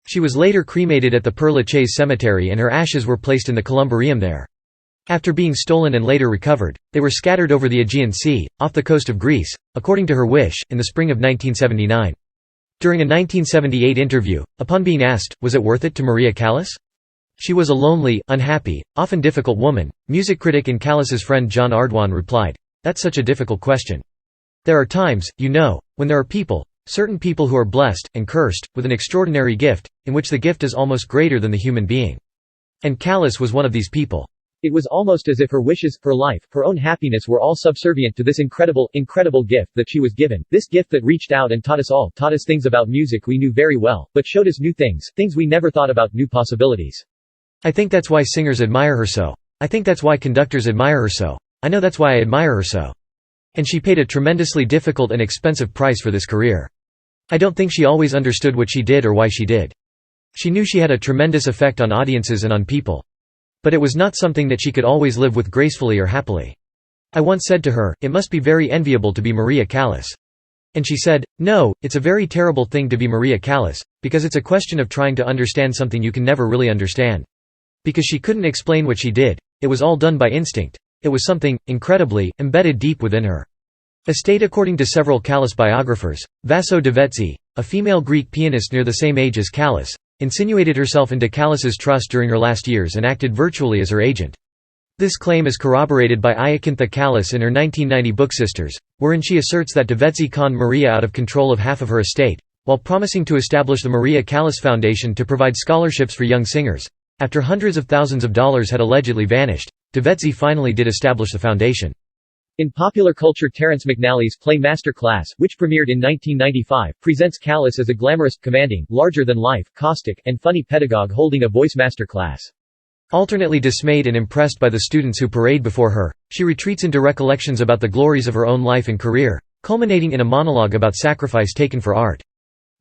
She was later cremated at the Père Lachaise cemetery and her ashes were placed in the columbarium there. After being stolen and later recovered, they were scattered over the Aegean Sea, off the coast of Greece, according to her wish, in the spring of 1979. During a 1978 interview, upon being asked, was it worth it to Maria Callas? She was a lonely, unhappy, often difficult woman. Music critic and Callas's friend John Ardwan replied, "That's such a difficult question. There are times, when there are people, certain people who are blessed, and cursed, with an extraordinary gift, in which the gift is almost greater than the human being. And Callas was one of these people. It was almost as if her wishes, her life, her own happiness were all subservient to this incredible gift that she was given, this gift that reached out and taught us things about music we knew very well, but showed us new things we never thought about, new possibilities. I think that's why singers admire her so. I think that's why conductors admire her so. I know that's why I admire her so. And she paid a tremendously difficult and expensive price for this career. I don't think she always understood what she did or why she did. She knew she had a tremendous effect on audiences and on people. But it was not something that she could always live with gracefully or happily. I once said to her, it must be very enviable to be Maria Callas. And she said, no, it's a very terrible thing to be Maria Callas, because it's a question of trying to understand something you can never really understand. Because she couldn't explain what she did, it was all done by instinct. It was something, incredibly, embedded deep within her. According to several Callas biographers, Vasso Donizetti, a female Greek pianist near the same age as Callas, insinuated herself into Callas's trust during her last years and acted virtually as her agent. This claim is corroborated by Iacintha Callas in her 1990 book Sisters, wherein she asserts that Donizetti conned Maria out of control of half of her estate, while promising to establish the Maria Callas Foundation to provide scholarships for young singers. After hundreds of thousands of dollars had allegedly vanished, Donizetti finally did establish the foundation. In popular culture, Terence McNally's play Master Class, which premiered in 1995, presents Callas as a glamorous, commanding, larger-than-life, caustic, and funny pedagogue holding a voice master class. Alternately dismayed and impressed by the students who parade before her, she retreats into recollections about the glories of her own life and career, culminating in a monologue about sacrifice taken for art.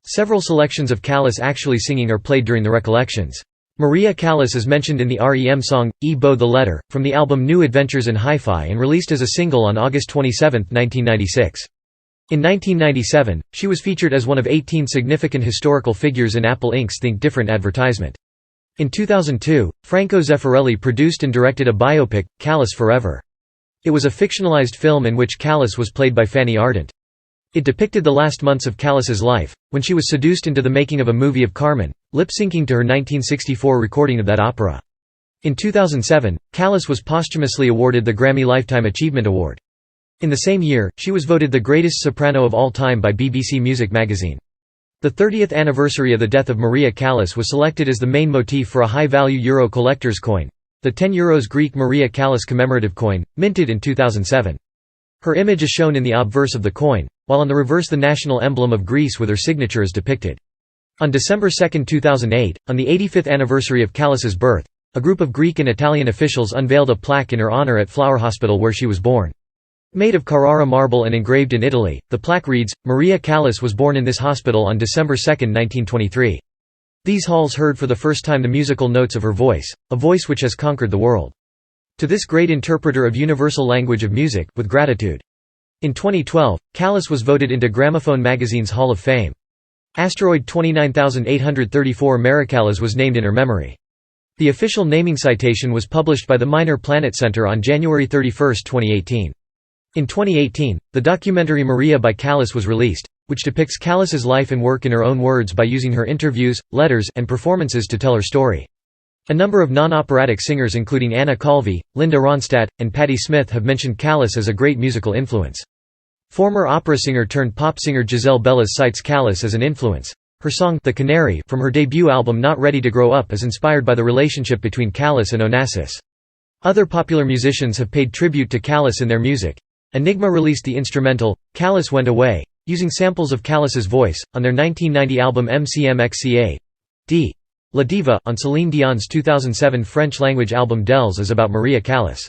Several selections of Callas actually singing are played during the recollections. Maria Callas is mentioned in the REM song, E Bo the Letter, from the album New Adventures in Hi-Fi and released as a single on August 27, 1996. In 1997, she was featured as one of 18 significant historical figures in Apple Inc.'s Think Different advertisement. In 2002, Franco Zeffirelli produced and directed a biopic, Callas Forever. It was a fictionalized film in which Callas was played by Fanny Ardant. It depicted the last months of Callas's life, when she was seduced into the making of a movie of Carmen, lip-syncing to her 1964 recording of that opera. In 2007, Callas was posthumously awarded the Grammy Lifetime Achievement Award. In the same year, she was voted the greatest soprano of all time by BBC Music magazine. The 30th anniversary of the death of Maria Callas was selected as the main motif for a high-value euro collector's coin, the €10 Greek Maria Callas commemorative coin, minted in 2007. Her image is shown in the obverse of the coin, while on the reverse the national emblem of Greece with her signature is depicted. On December 2, 2008, on the 85th anniversary of Callas's birth, a group of Greek and Italian officials unveiled a plaque in her honor at Flower Hospital where she was born. Made of Carrara marble and engraved in Italy, the plaque reads, Maria Callas was born in this hospital on December 2, 1923. These halls heard for the first time the musical notes of her voice, a voice which has conquered the world. To this great interpreter of universal language of music, with gratitude. In 2012, Callas was voted into Gramophone magazine's Hall of Fame. Asteroid 29834 Maricallas was named in her memory. The official naming citation was published by the Minor Planet Center on January 31, 2018. In 2018, the documentary Maria by Callas was released, which depicts Callas's life and work in her own words by using her interviews, letters, and performances to tell her story. A number of non-operatic singers including Anna Calvi, Linda Ronstadt, and Patti Smith have mentioned Callas as a great musical influence. Former opera singer turned pop singer Giselle Bellis cites Callas as an influence. Her song "The Canary" from her debut album Not Ready to Grow Up is inspired by the relationship between Callas and Onassis. Other popular musicians have paid tribute to Callas in their music. Enigma released the instrumental, "Callas Went Away", using samples of Callas's voice, on their 1990 album MCMXCA. D. La Diva, on Céline Dion's 2007 French-language album Dels is about Maria Callas.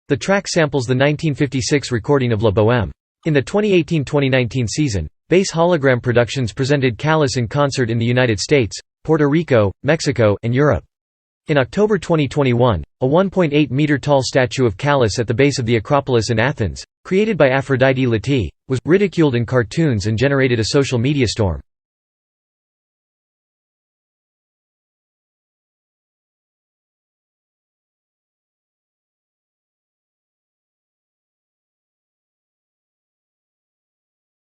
The track samples the 1956 recording of La Bohème. In the 2018-2019 season, Bass Hologram Productions presented Callas in concert in the United States, Puerto Rico, Mexico, and Europe. In October 2021, a 1.8-meter-tall statue of Callas at the base of the Acropolis in Athens, created by Aphrodite Leti, was ridiculed in cartoons and generated a social media storm.